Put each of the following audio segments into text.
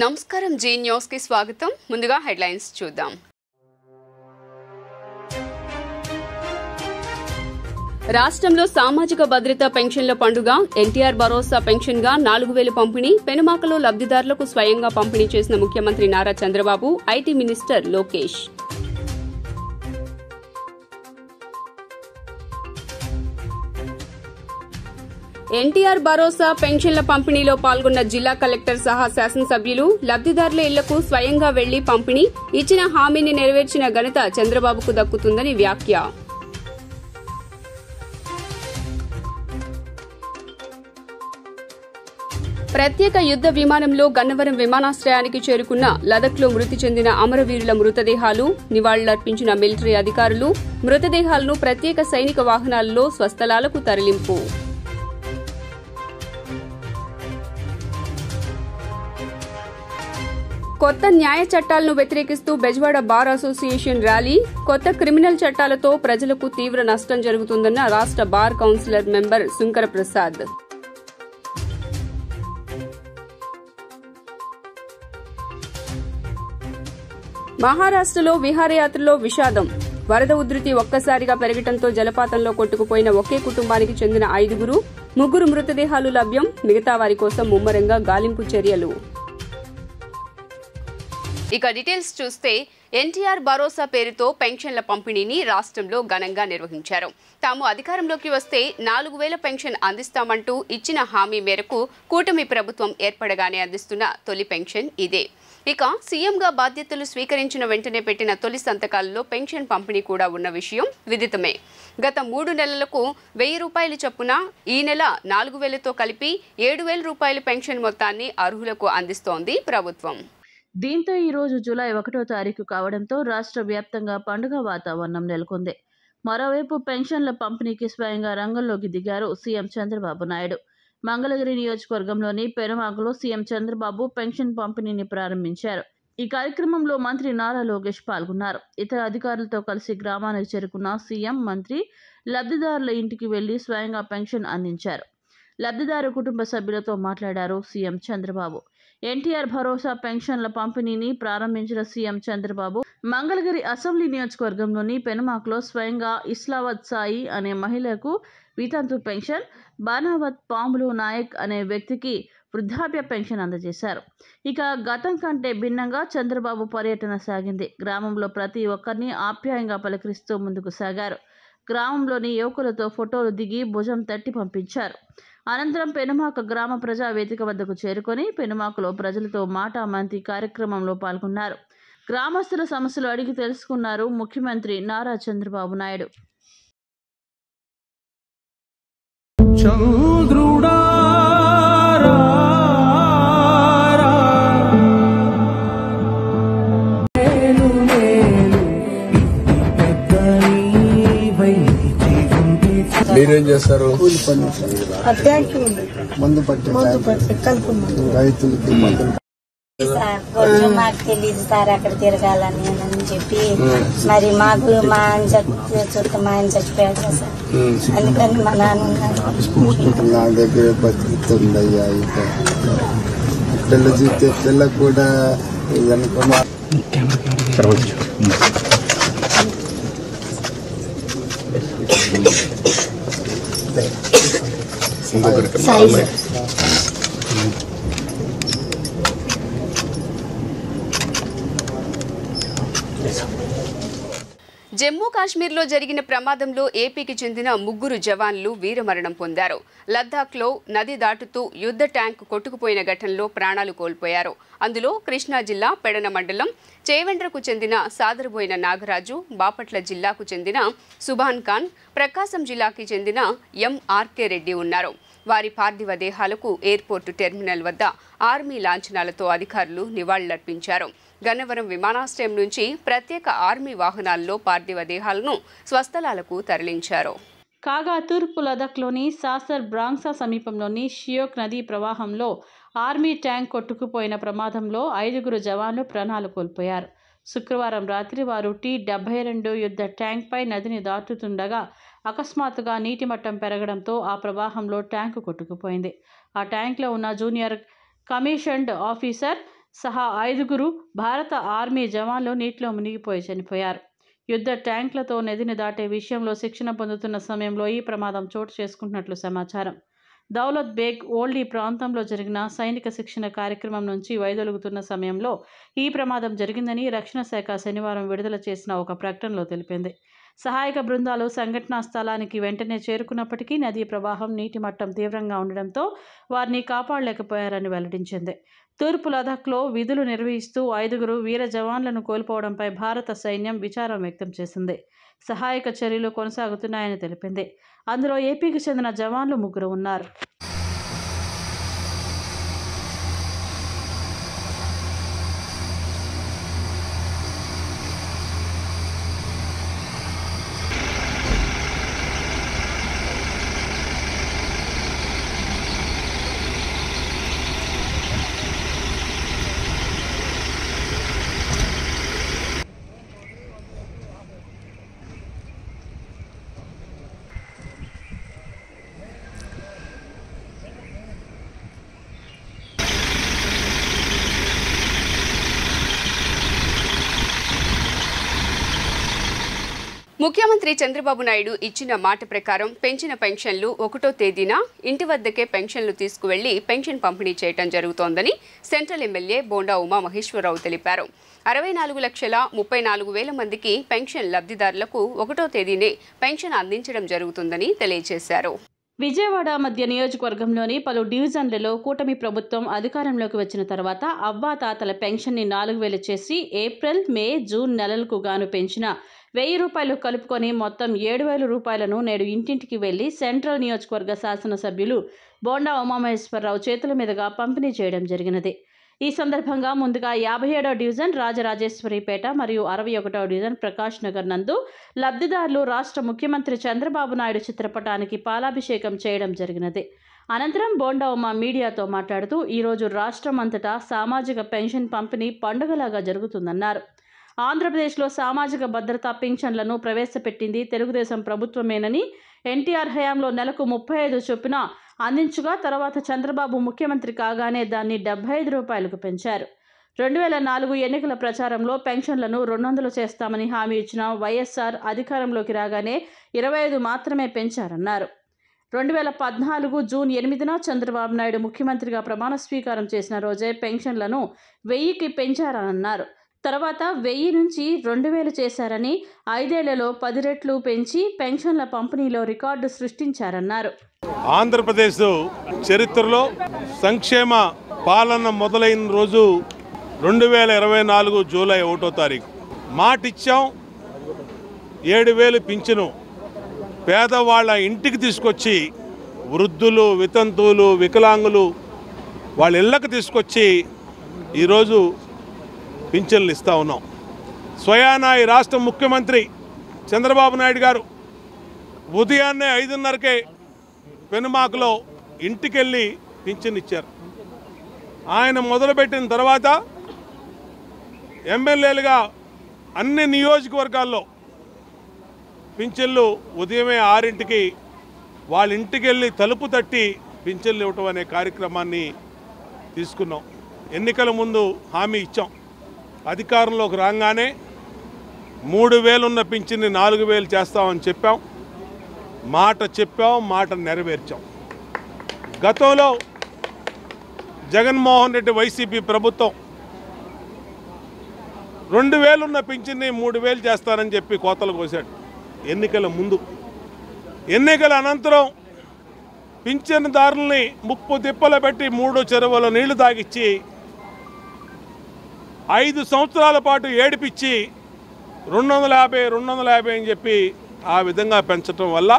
నమస్కారం G news కి స్వాగతం. ముందుగా హెడ్లైన్స్ చూద్దాం. రాష్ట్రంలో సామాజిక భద్రత పెన్షన్ల పండుగ. ఎన్టీఆర్ భరోసా పెన్షన్ గా 4,000 పంపిణీ. పెనుమాకలో లబ్దిదారులకు స్వయంగా పంపిణీ చేసిన ముఖ్యమంత్రి నారా చంద్రబాబు, ఐటీ మినిస్టర్ లోకేష్. ఎన్టీఆర్ భరోసా పెన్షన్ల పంపిణీలో పాల్గొన్న జిల్లా కలెక్టర్ సహా శాసనసభ్యులు. లబ్దిదారుల ఇళ్లకు స్వయంగా వెళ్లి పంపిణీ. ఇచ్చిన హామీని నెరవేర్చిన ఘనత చంద్రబాబుకు దక్కుతుందని వ్యాఖ్య. ప్రత్యేక యుద్ద విమానంలో గన్నవరం విమానాశ్రయానికి చేరుకున్న లదఖ్లో మృతి చెందిన అమరవీరుల మృతదేహాలు. నివాళులర్పించిన మిలిటరీ అధికారులు. మృతదేహాలను ప్రత్యేక సైనిక వాహనాల్లో స్వస్థలాలకు తరలింపు. కొత్త న్యాయ చట్టాలను వ్యతిరేకిస్తూ బెజవాడ బార్ అసోసియేషన్ ర్యాలీ. కొత్త క్రిమినల్ చట్టాలతో ప్రజలకు తీవ్ర నష్టం జరుగుతుందన్న రాష్ట్ర bar councillor member Shankara Prasad. మహారాష్ట్రలో విహారయాత్రలో విషాదం. వరద ఉధృతి ఒక్కసారిగా పెరగడంతో జలపాతంలో కొట్టుకుపోయిన ఒకే కుటుంబానికి చెందిన 5, 3 మృతదేహాలు లభ్యం. మిగతా వారి కోసం ముమ్మరంగా గాలింపు చర్యలు. ఇక డీటెయిల్స్ చూస్తే ఎన్టీఆర్ భరోసా పేరుతో పెన్షన్ల పంపిణీని రాష్ట్రంలో ఘనంగా నిర్వహించారు. తాము అధికారంలోకి వస్తే 4,000 పెన్షన్ అందిస్తామంటూ ఇచ్చిన హామీ మేరకు కూటమి ప్రభుత్వం ఏర్పడగానే అందిస్తున్న తొలి పెన్షన్ ఇదే. ఇక సీఎంగా బాధ్యతలు స్వీకరించిన వెంటనే పెట్టిన తొలి సంతకాలలో పెన్షన్ పంపిణీ కూడా ఉన్న విషయం విదితమే. గత 3 నెలలకు 1,000 రూపాయలు చొప్పున ఈ నెల 4,000తో కలిపి 7,000 రూపాయల పెన్షన్ మొత్తాన్ని అర్హులకు అందిస్తోంది ప్రభుత్వం. దీంతో ఈ రోజు జూలై 1వ తారీఖు కావడంతో రాష్ట్ర వ్యాప్తంగా పండుగ వాతావరణం నెలకొంది. మరోవైపు పెన్షన్ల పంపిణీకి స్వయంగా రంగంలోకి దిగారు సీఎం చంద్రబాబు నాయుడు. మంగళగిరి నియోజకవర్గంలోని పెనుమాకలో సీఎం చంద్రబాబు పెన్షన్ పంపిణీని ప్రారంభించారు. ఈ కార్యక్రమంలో మంత్రి నారా లోకేష్ పాల్గొన్నారు. ఇతర అధికారులతో కలిసి గ్రామానికి చేరుకున్న సీఎం, మంత్రి లబ్దిదారుల ఇంటికి వెళ్లి స్వయంగా పెన్షన్ అందించారు. లబ్దిదారు కుటుంబ సభ్యులతో మాట్లాడారు సీఎం చంద్రబాబు. ఎన్టీఆర్ భరోసా పెన్షన్ల పంపిణీని ప్రారంభించిన సీఎం చంద్రబాబు మంగళగిరి అసెంబ్లీ నియోజకవర్గంలోని పెనుమాకలో స్వయంగా ఇస్లావత్ సాయి అనే మహిళకు వితంతు పెన్షన్, బానావత్ పాములు నాయక్ అనే వ్యక్తికి వృద్ధాప్య పెన్షన్ అందజేశారు. ఇక గతం కంటే భిన్నంగా చంద్రబాబు పర్యటన సాగింది. గ్రామంలో ప్రతి ఒక్కరిని ఆప్యాయంగా పలకరిస్తూ ముందుకు సాగారు. గ్రామంలోని యువకులతో ఫోటోలు దిగి భుజం తట్టి పంపించారు. అనంతరం పెనుమాక గ్రామ ప్రజా వేదిక వద్దకు చేరుకొని పెనుమాకలో ప్రజలతో మాటామంతి కార్యక్రమంలో పాల్గొన్నారు. గ్రామస్తుల సమస్యలు అడిగి తెలుసుకున్నారు ముఖ్యమంత్రి నారా చంద్రబాబు నాయుడు. మీరేం చేస్తారు? మందు పట్టి రైతులకి కొంచెం మాకు తెలియదు సార్ అక్కడ తిరగాలని అని చెప్పి మరి మాకు మా ఆయన చచ్చిపోయాడు సార్. అందుకని మా నాన్న ఉన్నారు. నా దగ్గర బతుకుతుందయ్యా. ఇక పిల్ల చూస్తే పిల్ల కూడా వెనక జమ్మూ కాశ్మీర్లో జరిగిన ప్రమాదంలో ఏపీకి చెందిన 3 జవాన్లు వీరమరణం పొందారు. లద్దాఖ్లో నది దాటుతూ యుద్ధ ట్యాంక్ కొట్టుకుపోయిన ఘటనలో ప్రాణాలు కోల్పోయారు. అందులో కృష్ణా జిల్లా పెడన మండలం చేవెండ్రకు చెందిన సాదరబోయిన నాగరాజు, బాపట్ల జిల్లాకు చెందిన సుభాన్ ఖాన్, ప్రకాశం జిల్లాకి చెందిన ఎంఆర్కే రెడ్డి ఉన్నారు. వారి పార్థివ దేహాలకు ఎయిర్పోర్టు టెర్మినల్ వద్ద ఆర్మీ లాంఛనాలతో అధికారులు నివాళులర్పించారు. గన్నవరం విమానాశ్రయం నుంచి ప్రత్యేక ఆర్మీ వాహనాల్లో పార్థివ దేహాలను స్వస్థలాలకు తరలించారు. కాగా తూర్పు లదఖ్లోని సాసర్ బ్రాంగ్సా సమీపంలోని షియోక్ నదీ ప్రవాహంలో ఆర్మీ ట్యాంక్ కొట్టుకుపోయిన ప్రమాదంలో 5 జవాన్లు ప్రాణాలు కోల్పోయారు. శుక్రవారం రాత్రి వారు T-72 యుద్ధ ట్యాంక్పై నదిని దాటుతుండగా అకస్మాత్తుగా నీటి మట్టం పెరగడంతో ఆ ప్రవాహంలో ట్యాంకు కొట్టుకుపోయింది. ఆ ట్యాంక్లో ఉన్న జూనియర్ కమిషన్డ్ ఆఫీసర్ సహా 5 భారత ఆర్మీ జవాన్లు నీటిలో మునిగిపోయి చనిపోయారు. యుద్ధ ట్యాంకులతో నదిని దాటే విషయంలో శిక్షణ పొందుతున్న సమయంలో ఈ ప్రమాదం చోటు చేసుకుంటున్నట్లు సమాచారం. దౌలత్ బేగ్ ఓల్డీ ప్రాంతంలో జరిగిన సైనిక శిక్షణ కార్యక్రమం నుంచి వైదొలుగుతున్న సమయంలో ఈ ప్రమాదం జరిగిందని రక్షణ శాఖ శనివారం విడుదల చేసిన ఒక ప్రకటనలో తెలిపింది. సహాయక బృందాలు సంఘటనా స్థలానికి వెంటనే చేరుకున్నప్పటికీ నదీ ప్రవాహం నీటి మట్టం తీవ్రంగా ఉండడంతో వారిని కాపాడలేకపోయారని వెల్లడించింది. తూర్పు లదాఖ్లో విధులు నిర్వహిస్తూ 5 వీర జవాన్లను కోల్పోవడంపై భారత సైన్యం విచారం వ్యక్తం చేసింది. సహాయక చర్యలు కొనసాగుతున్నాయని తెలిపింది. అందులో ఏపీకి చెందిన జవాన్లు 3 ఉన్నారు. ముఖ్యమంత్రి చంద్రబాబు నాయుడు ఇచ్చిన మాట ప్రకారం పెంచిన పెన్షన్లు 1వ తేదీన ఇంటి వద్దకే పెన్షన్లు తీసుకువెళ్లి పెన్షన్ పంపిణీ చేయడం జరుగుతోందని సెంట్రల్ ఎమ్మెల్యే బోండా ఉమామహేశ్వరరావు తెలిపారు. 64,34,000 మందికి పెన్షన్ లబ్ధిదారులకు 1వ తేదీనే పెన్షన్ అందించడం జరుగుతుందని తెలియజేశారు. విజయవాడ మధ్య నియోజకవర్గంలోని పలు డివిజన్లలో కూటమి ప్రభుత్వం అధికారంలోకి వచ్చిన తర్వాత అవ్వాతాతల పెన్షన్ని 4,000 చేసి ఏప్రిల్, మే, జూన్ నెలలకు గాను పెంచిన 1,000 రూపాయలు కలుపుకొని మొత్తం 7,000 రూపాయలను నేడు ఇంటింటికి వెళ్లి సెంట్రల్ నియోజకవర్గ శాసనసభ్యులు బోండా ఉమామహేశ్వరరావు చేతుల మీదుగా పంపిణీ చేయడం జరిగినది. ఈ సందర్భంగా ముందుగా 57వ డివిజన్ రాజరాజేశ్వరిపేట మరియు 61వ డివిజన్ ప్రకాష్ నగర్ నందు లబ్ధిదారులు రాష్ట్ర ముఖ్యమంత్రి చంద్రబాబు నాయుడు చిత్రపటానికి పాలాభిషేకం చేయడం జరిగినది. అనంతరం బోండా ఉమా మీడియాతో మాట్లాడుతూ ఈరోజు రాష్ట్రం అంతటా సామాజిక పెన్షన్ పంపిణీ పండుగలాగా జరుగుతుందన్నారు. ఆంధ్రప్రదేశ్లో సామాజిక భద్రతా పింఛన్లను ప్రవేశపెట్టింది తెలుగుదేశం ప్రభుత్వమేనని, ఎన్టీఆర్ హయాంలో నెలకు 35 చొప్పున అందించగా తర్వాత చంద్రబాబు ముఖ్యమంత్రి కాగానే దాన్ని 75 రూపాయలకు పెంచారు. 2004 ఎన్నికల ప్రచారంలో పెన్షన్లను 200 చేస్తామని హామీ ఇచ్చిన వైఎస్ఆర్ అధికారంలోకి రాగానే 25 మాత్రమే పెంచారన్నారు. 2014 జూన్ 8న చంద్రబాబు నాయుడు ముఖ్యమంత్రిగా ప్రమాణ స్వీకారం చేసిన రోజే పెన్షన్లను 1000కి పెంచారన్నారు. తర్వాత 1000 నుంచి 2000 చేశారని 5 ఏళ్లలో 10 రెట్లు పెంచి పెన్షన్ల పంపిణీలో రికార్డు సృష్టించారన్నారు. ఆంధ్రప్రదేశ్ చరిత్రలో సంక్షేమ పాలన మొదలైన రోజు 2024 జూలై 1వ తారీఖు. మాటిచ్చాం 7,000 పింఛను పేదవాళ్ళ ఇంటికి తీసుకొచ్చి, వృద్ధులు, వితంతువులు, వికలాంగులు వాళ్ళ ఇళ్ళకి తీసుకొచ్చి ఈరోజు పింఛన్లు ఇస్తూ ఉన్నాం. స్వయానా ఈ రాష్ట్ర ముఖ్యమంత్రి చంద్రబాబు నాయుడు గారు ఉదయాన్నే 5:30కే పెనుమాకలో ఇంటికెళ్ళి పింఛన్ ఇచ్చారు. ఆయన మొదలుపెట్టిన తర్వాత ఎమ్మెల్యేలుగా అన్ని నియోజకవర్గాల్లో పింఛన్లు ఉదయమే 6ంటికి వాళ్ళ ఇంటికెళ్ళి తలుపు తట్టి పింఛన్లు ఇవ్వటం అనే కార్యక్రమాన్ని తీసుకున్నాం. ఎన్నికల ముందు హామీ ఇచ్చాం. అధికారంలోకి రాగానే 3,000 ఉన్న పింఛన్ని 4,000 చేస్తామని చెప్పాం. మాట నెరవేర్చాం. గతంలో జగన్మోహన్ రెడ్డి వైసీపీ ప్రభుత్వం 2,000 ఉన్న పింఛన్ని 3,000 చేస్తానని చెప్పి కోతలు కోశాడు ఎన్నికల ముందు. ఎన్నికల అనంతరం పింఛన్దారుల్ని ముప్పు తిప్పలు పెట్టి 3 చెరువుల నీళ్లు తాగిచ్చి 5 సంవత్సరాల పాటు ఏడిపించి 250 అని చెప్పి ఆ విధంగా పెంచడం వల్ల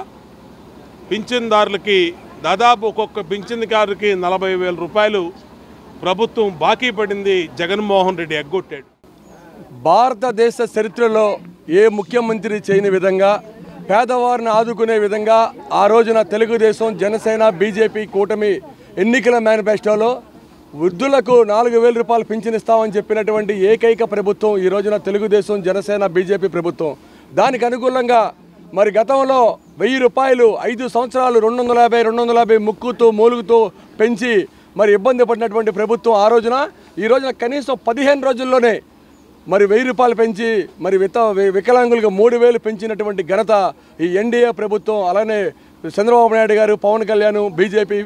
పింఛన్దారులకి దాదాపు ఒక్కొక్క పింఛన్దారుకి 40,000 రూపాయలు ప్రభుత్వం బాకీ పడింది. జగన్మోహన్ రెడ్డి ఎగ్గొట్టాడు. భారతదేశ చరిత్రలో ఏ ముఖ్యమంత్రి చేయని విధంగా పేదవారిని ఆదుకునే విధంగా ఆ రోజున తెలుగుదేశం, జనసేన, బీజేపీ కూటమి ఎన్నికల మేనిఫెస్టోలో వృద్ధులకు 4,000 రూపాయలు పింఛన్ ఇస్తామని చెప్పినటువంటి ఏకైక ప్రభుత్వం ఈ రోజున తెలుగుదేశం, జనసేన, బీజేపీ ప్రభుత్వం. దానికి అనుకూలంగా మరి గతంలో 1,000 రూపాయలు 5 సంవత్సరాలు 250 ముక్కుతూ మూలుగుతూ పెంచి మరి ఇబ్బంది పడినటువంటి ప్రభుత్వం ఆ రోజున ఈ రోజున కనీసం 15 రోజుల్లోనే మరి 1000 రూపాయలు పెంచి మరి వికలాంగులకు 3000 పెంచినటువంటి ఘనత ఈ ఎన్డీఏ ప్రభుత్వం, అలానే చంద్రబాబు నాయుడు గారు, పవన్ కళ్యాణ్, బీజేపీ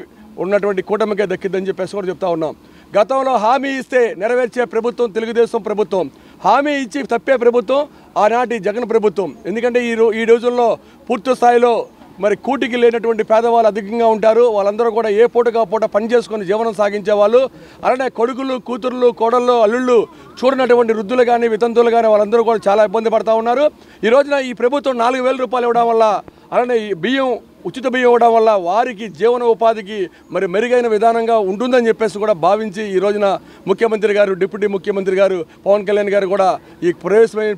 ఉన్నటువంటి కూటమికే దక్కిద్దని చెప్పేసి కూడా చెప్తా ఉన్నాం. గతంలో హామీ ఇస్తే నెరవేర్చే ప్రభుత్వం తెలుగుదేశం ప్రభుత్వం, హామీ ఇచ్చి తప్పే ప్రభుత్వం ఆనాటి జగన్ ప్రభుత్వం. ఎందుకంటే ఈ రోజుల్లో పూర్తి స్థాయిలో మరి కూటికి లేనటువంటి పేదవాళ్ళు అధికంగా ఉంటారు. వాళ్ళందరూ కూడా ఏ పూటగా పూట పని చేసుకొని జీవనం సాగించే వాళ్ళు, అలానే కొడుకులు, కూతుర్లు, కోడళ్ళు, అల్లుళ్ళు చూడనటువంటి వృద్ధులు కానీ, వితంతువులు కానీ వాళ్ళందరూ కూడా చాలా ఇబ్బంది పడతా ఉన్నారు. ఈ రోజున ఈ ప్రభుత్వం 4000 రూపాయలు ఇవ్వడం వల్ల, అలానే ఈ ఉచిత బియ్యం ఇవ్వడం వల్ల వారికి జీవన ఉపాధికి మరి మెరుగైన విధానంగా ఉంటుందని చెప్పేసి కూడా భావించి ఈ రోజున ముఖ్యమంత్రి గారు, డిప్యూటీ ముఖ్యమంత్రి గారు, పవన్ కళ్యాణ్ గారు కూడా ఈ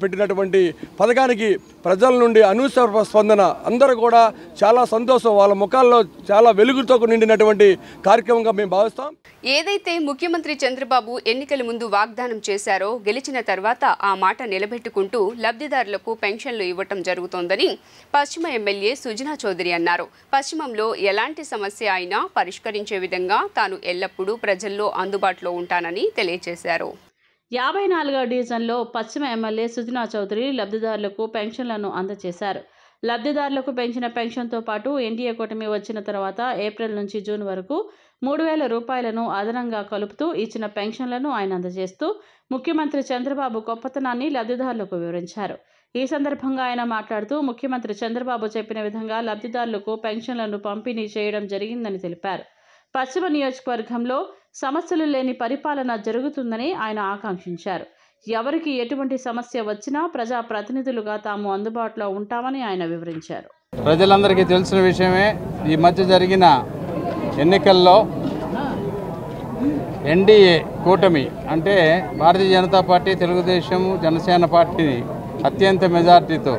పెట్టినటువంటి పథకానికి ప్రజల నుండి అనూహ్య స్పందన, అందరూ కూడా చాలా సంతోషం, వాళ్ళ ముఖాల్లో చాలా వెలుగుతో నిండినటువంటి కార్యక్రమంగా మేము భావిస్తాం. ఏదైతే ముఖ్యమంత్రి చంద్రబాబు ఎన్నికల ముందు వాగ్దానం చేశారో గెలిచిన తర్వాత ఆ మాట నిలబెట్టుకుంటూ లబ్ధిదారులకు పెన్షన్లు ఇవ్వటం జరుగుతోందని పశ్చిమ ఎమ్మెల్యే సుజనా చౌదరి అన్నారు. పశ్చిమంలో ఎలాంటి సమస్య అయినా పరిష్కరించే విధంగా తాను ఎల్లప్పుడూ ప్రజల్లో అందుబాటులో ఉంటానని తెలియజేశారు. 54వ డివిజన్లో పశ్చిమ ఎమ్మెల్యే సుజనా చౌదరి లబ్ధిదారులకు పెన్షన్లను అందజేశారు. లబ్ధిదారులకు పెంచిన పెన్షన్తో పాటు ఎన్డీఏ కూటమి వచ్చిన తర్వాత ఏప్రిల్ నుంచి జూన్ వరకు 3000 రూపాయలను అదనంగా కలుపుతూ ఇచ్చిన పెన్షన్లను ఆయన అందజేస్తూ ముఖ్యమంత్రి చంద్రబాబు గొప్పతనాన్ని లబ్ధిదారులకు వివరించారు. ఈ సందర్భంగా ఆయన మాట్లాడుతూ ముఖ్యమంత్రి చంద్రబాబు చెప్పిన విధంగా లబ్ధిదారులకు పెన్షన్లను పంపిణీ చేయడం జరిగిందని తెలిపారు. పశ్చిమ నియోజకవర్గంలో సమస్యలు లేని పరిపాలన జరుగుతుందని ఆయన ఆకాంక్షించారు. ఎవరికి ఎటువంటి సమస్య వచ్చినా ప్రజాప్రతినిధులుగా తాము అందుబాటులో ఉంటామని ఆయన వివరించారు. ప్రజలందరికీ తెలిసిన విషయమే, ఈ మధ్య జరిగిన ఎన్నికల్లో ఎన్డీఏ కూటమి అంటే భారతీయ జనతా పార్టీ, తెలుగుదేశం, జనసేన పార్టీని అత్యంత మెజార్టీతో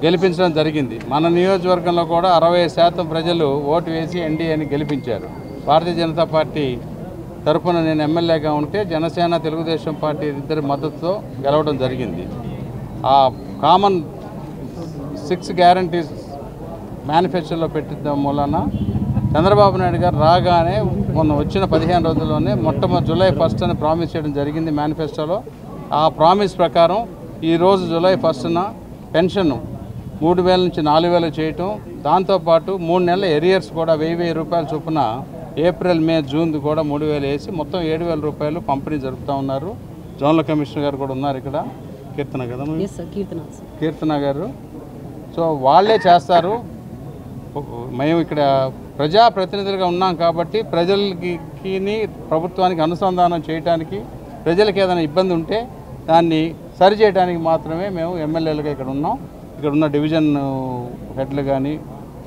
గెలిపించడం జరిగింది. మన నియోజకవర్గంలో కూడా 60% ప్రజలు ఓటు వేసి ఎన్డీఏని గెలిపించారు. భారతీయ జనతా పార్టీ తరఫున నేను ఎమ్మెల్యేగా ఉంటే జనసేన, తెలుగుదేశం పార్టీ ఇద్దరి మద్దతుతో గెలవడం జరిగింది. ఆ కామన్ 6 గ్యారంటీస్ మేనిఫెస్టోలో పెట్టడం మూలన చంద్రబాబు నాయుడు గారు రాగానే మొన్న వచ్చిన 15 రోజుల్లోనే మొట్టమొదటి జూలై 1 అని ప్రామిస్ చేయడం జరిగింది మేనిఫెస్టోలో. ఆ ప్రామిస్ ప్రకారం ఈరోజు జూలై 1న పెన్షన్ 3000 నుంచి 4000 చేయటం, దాంతోపాటు 3 నెలల ఎరియర్స్ కూడా 1000 రూపాయల చొప్పున ఏప్రిల్, మే, జూన్ కూడా 3000 వేసి మొత్తం 7000 రూపాయలు పంపిణీ జరుపుతూ ఉన్నారు. జోనల్ కమిషనర్ గారు కూడా ఉన్నారు ఇక్కడ, కీర్తన కదా, కీర్తన గారు. సో వాళ్ళే చేస్తారు. మేము ఇక్కడ ప్రజాప్రతినిధులుగా ఉన్నాం కాబట్టి ప్రజలకి ప్రభుత్వానికి అనుసంధానం చేయడానికి, ప్రజలకు ఏదైనా ఇబ్బంది ఉంటే దాన్ని సరిచేయడానికి మాత్రమే మేము ఎమ్మెల్యేలుగా ఇక్కడ ఉన్నాం. ఇక్కడ ఉన్న డివిజన్ హెడ్లు కానీ,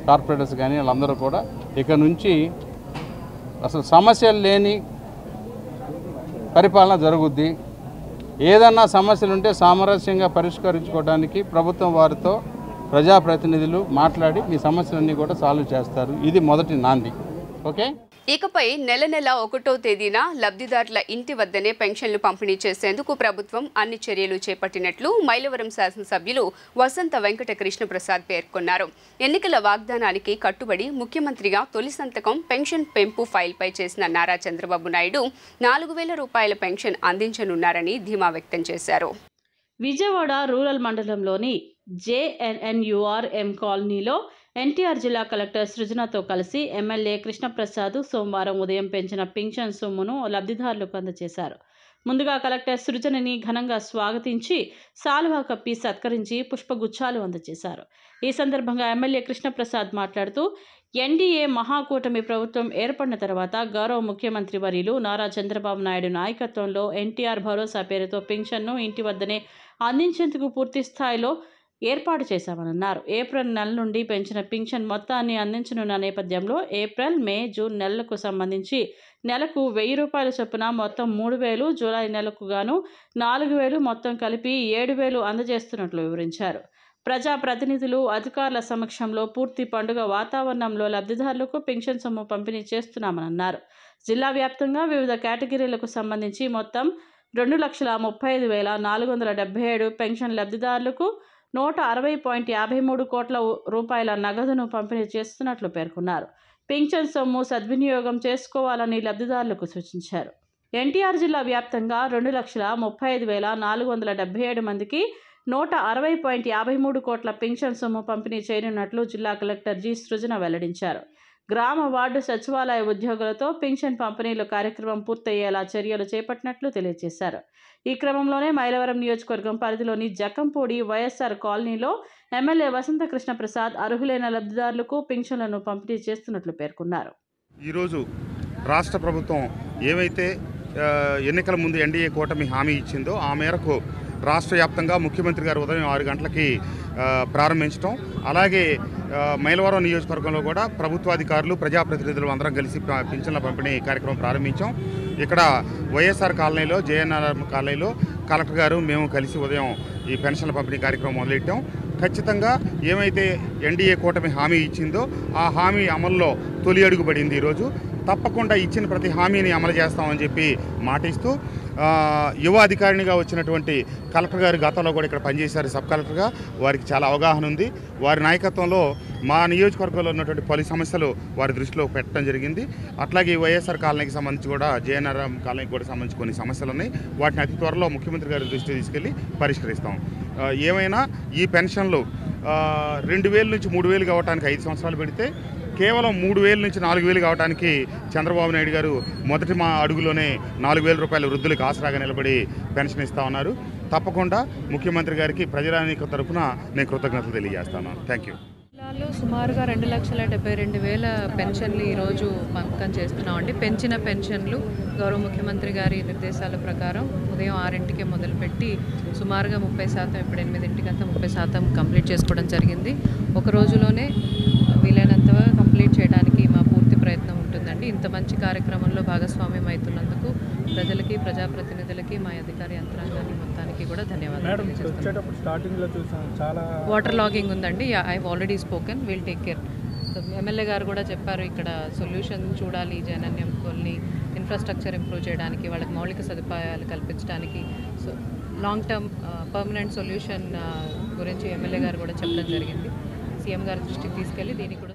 కార్పొరేటర్స్ కానీ వాళ్ళందరూ కూడా ఇక్కడ నుంచి అసలు సమస్యలు లేని పరిపాలన జరుగుద్ది. ఏదన్నా సమస్యలు ఉంటే సామరస్యంగా పరిష్కరించుకోవడానికి ప్రభుత్వం వారితో ప్రజాప్రతినిధులు మాట్లాడి మీ సమస్యలన్నీ కూడా సాల్వ్ చేస్తారు. ఇది మొదటి నాంది. ఓకే. ఇకపై నెల 1వ తేదీన లబ్ధిదారుల ఇంటి వద్దనే పెన్షన్లు పంపిణీ చేసేందుకు ప్రభుత్వం అన్ని చర్యలు చేపట్టినట్లు మైలవరం శాసనసభ్యులు వసంత వెంకట కృష్ణప్రసాద్ పేర్కొన్నారు. ఎన్నికల వాగ్దానానికి కట్టుబడి ముఖ్యమంత్రిగా తొలి సంతకం పెన్షన్ పెంపు ఫైల్పై చేసిన నారా చంద్రబాబు నాయుడు 4000 రూపాయల పెన్షన్ అందించనున్నారని ధీమా వ్యక్తం చేశారు. విజయవాడ రూరల్ మండలంలోని JNNURM కాలనీలో ఎన్టీఆర్ జిల్లా కలెక్టర్ సృజనతో కలిసి ఎమ్మెల్యే కృష్ణప్రసాద్ సోమవారం ఉదయం పెంచిన పింఛన్ సొమ్మును లబ్ధిదారులకు అందజేశారు. ముందుగా కలెక్టర్ సృజనని ఘనంగా స్వాగతించి సాల్వా కప్పి సత్కరించి పుష్పగుచ్చాలు అందజేశారు. ఈ సందర్భంగా ఎమ్మెల్యే కృష్ణప్రసాద్ మాట్లాడుతూ ఎన్డీఏ మహాకూటమి ప్రభుత్వం ఏర్పడిన తర్వాత గౌరవ ముఖ్యమంత్రి వర్యులు నారా చంద్రబాబు నాయుడు నాయకత్వంలో ఎన్టీఆర్ భరోసా పేరుతో పింఛన్ను ఇంటి వద్దనే అందించేందుకు పూర్తి స్థాయిలో ఏర్పాటు చేశామన్నారు. ఏప్రిల్ నెల నుండి పెంచిన పింఛన్ మొత్తాన్ని అందించనున్న నేపథ్యంలో ఏప్రిల్, మే, జూన్ నెలలకు సంబంధించి నెలకు 1000 రూపాయల చొప్పున మొత్తం 3000, జూలై నెలకు గాను 4000, మొత్తం కలిపి 7000 అందజేస్తున్నట్లు వివరించారు. ప్రజాప్రతినిధులు, అధికారుల సమక్షంలో పూర్తి పండుగ వాతావరణంలో లబ్ధిదారులకు పింఛన్ సొమ్ము పంపిణీ చేస్తున్నామన్నారు. జిల్లా వ్యాప్తంగా వివిధ కేటగిరీలకు సంబంధించి మొత్తం 2,35,477 పెన్షన్ లబ్ధిదారులకు 160.53 కోట్ల రూపాయల నగదును పంపిణీ చేస్తున్నట్లు పేర్కొన్నారు. పింఛన్ సొమ్ము సద్వినియోగం చేసుకోవాలని లబ్ధిదారులకు సూచించారు. ఎన్టీఆర్ జిల్లా వ్యాప్తంగా 2,35,477 మందికి 160.53 కోట్ల పింఛన్ సొమ్ము పంపిణీ చేయనున్నట్లు జిల్లా కలెక్టర్ జి. సృజన వెల్లడించారు. గ్రామ వార్డు సచివాలయ ఉద్యోగులతో పింఛన్ పంపిణీల కార్యక్రమం పూర్తయ్యేలా చర్యలు చేపట్టినట్లు తెలియజేశారు. ఈ క్రమంలోనే మైలవరం నియోజకవర్గం పరిధిలోని జకంపూడి వైఎస్ఆర్ కాలనీలో ఎమ్మెల్యే వసంతకృష్ణ ప్రసాద్ అర్హులైన లబ్ధిదారులకు పింఛన్లను పంపిణీ చేస్తున్నట్లు పేర్కొన్నారు. ఈరోజు రాష్ట్ర ప్రభుత్వం ఏవైతే ఎన్నికల ముందు ఎన్డీఏ కూటమి హామీ ఇచ్చిందో ఆ మేరకు రాష్ట్ర వ్యాప్తంగా ముఖ్యమంత్రి గారు ఉదయం 6 గంటలకి ప్రారంభించడం, అలాగే మైలవరం నియోజకవర్గంలో కూడా ప్రభుత్వాధికారులు ప్రజాప్రతినిధులు అందరం కలిసి పింఛన్ల పంపిణీ కార్యక్రమం ప్రారంభించాం. ఇక్కడ వైఎస్ఆర్ కాలనీలో జేఎన్ఆర్ కాలనీలో కలెక్టర్ గారు మేము కలిసి ఉదయం ఈ పెన్షన్ల పంపిణీ కార్యక్రమం మొదలెట్టాం. ఖచ్చితంగా ఏమైతే ఎన్డీఏ కూటమి హామీ ఇచ్చిందో ఆ హామీ అమల్లో తొలి అడుగు పడింది. ఈరోజు తప్పకుండా ఇచ్చిన ప్రతి హామీని అమలు చేస్తామని చెప్పి మాటిస్తూ యువ అధికారినిగా వచ్చినటువంటి కలెక్టర్ గారు గతంలో కూడా ఇక్కడ పనిచేశారు సబ్ కలెక్టర్గా. వారికి చాలా అవగాహన ఉంది. వారి నాయకత్వంలో మా నియోజకవర్గంలో ఉన్నటువంటి పలు సమస్యలు వారి దృష్టిలో పెట్టడం జరిగింది. అట్లాగే వైఎస్ఆర్ కాలనీకి సంబంధించి కూడా జేఎన్ఆర్ కాలనీకి కూడా సంబంధించి కొన్ని సమస్యలు ఉన్నాయి. వాటిని అతి త్వరలో ముఖ్యమంత్రి గారి దృష్టికి తీసుకెళ్లి పరిష్కరిస్తాం. ఏమైనా ఈ పెన్షన్లు 2,000 నుంచి 3,000 కావడానికి 5 సంవత్సరాలు పెడితే కేవలం 3,000 నుంచి 4,000 కావడానికి చంద్రబాబు నాయుడు గారు మొదటి అడుగులోనే 4,000 రూపాయల వృద్ధులకు ఆసరాగా నిలబడి పెన్షన్ ఇస్తా ఉన్నారు. తప్పకుండా ముఖ్యమంత్రి గారికి ప్రజానీక తరఫున నేను కృతజ్ఞతలు తెలియజేస్తాను. Thank you. జిల్లాలో సుమారుగా 2,72,000 పెన్షన్లు ఈరోజు పంపకం చేస్తున్నామండి. పెంచిన పెన్షన్లు గౌరవ ముఖ్యమంత్రి గారి నిర్దేశాల ప్రకారం ఉదయం 6ంటికే మొదలుపెట్టి సుమారుగా 30%, ఇప్పుడు 8ంటికంతా 30% కంప్లీట్ చేసుకోవడం జరిగింది. ఒక రోజులోనే వీలైనంతగా కంప్లీట్ చేయడానికి మా పూర్తి ప్రయత్నం ఉంటుందండి. ఇంత మంచి కార్యక్రమంలో భాగస్వామ్యం అవుతున్నందుకు ప్రజలకి, ప్రజాప్రతినిధులకి, మా అధికార యంత్రాంగాన్ని మొత్తానికి కూడా ధన్యవాదాలు. వాటర్ లాగింగ్ ఉందండి. I already spoken, will take care. MLA గారు కూడా చెప్పారు ఇక్కడ సొల్యూషన్ చూడాలి, జనన్యం కాలనీ ఇన్ఫ్రాస్ట్రక్చర్ ఇంప్రూవ్ చేయడానికి, వాళ్ళకి మౌలిక సదుపాయాలు కల్పించడానికి, so long term permanent solution గురించి ఎమ్మెల్యే గారు కూడా చెప్పడం జరిగింది. సీఎం గారి దృష్టికి తీసుకెళ్లి దీనికి కూడా.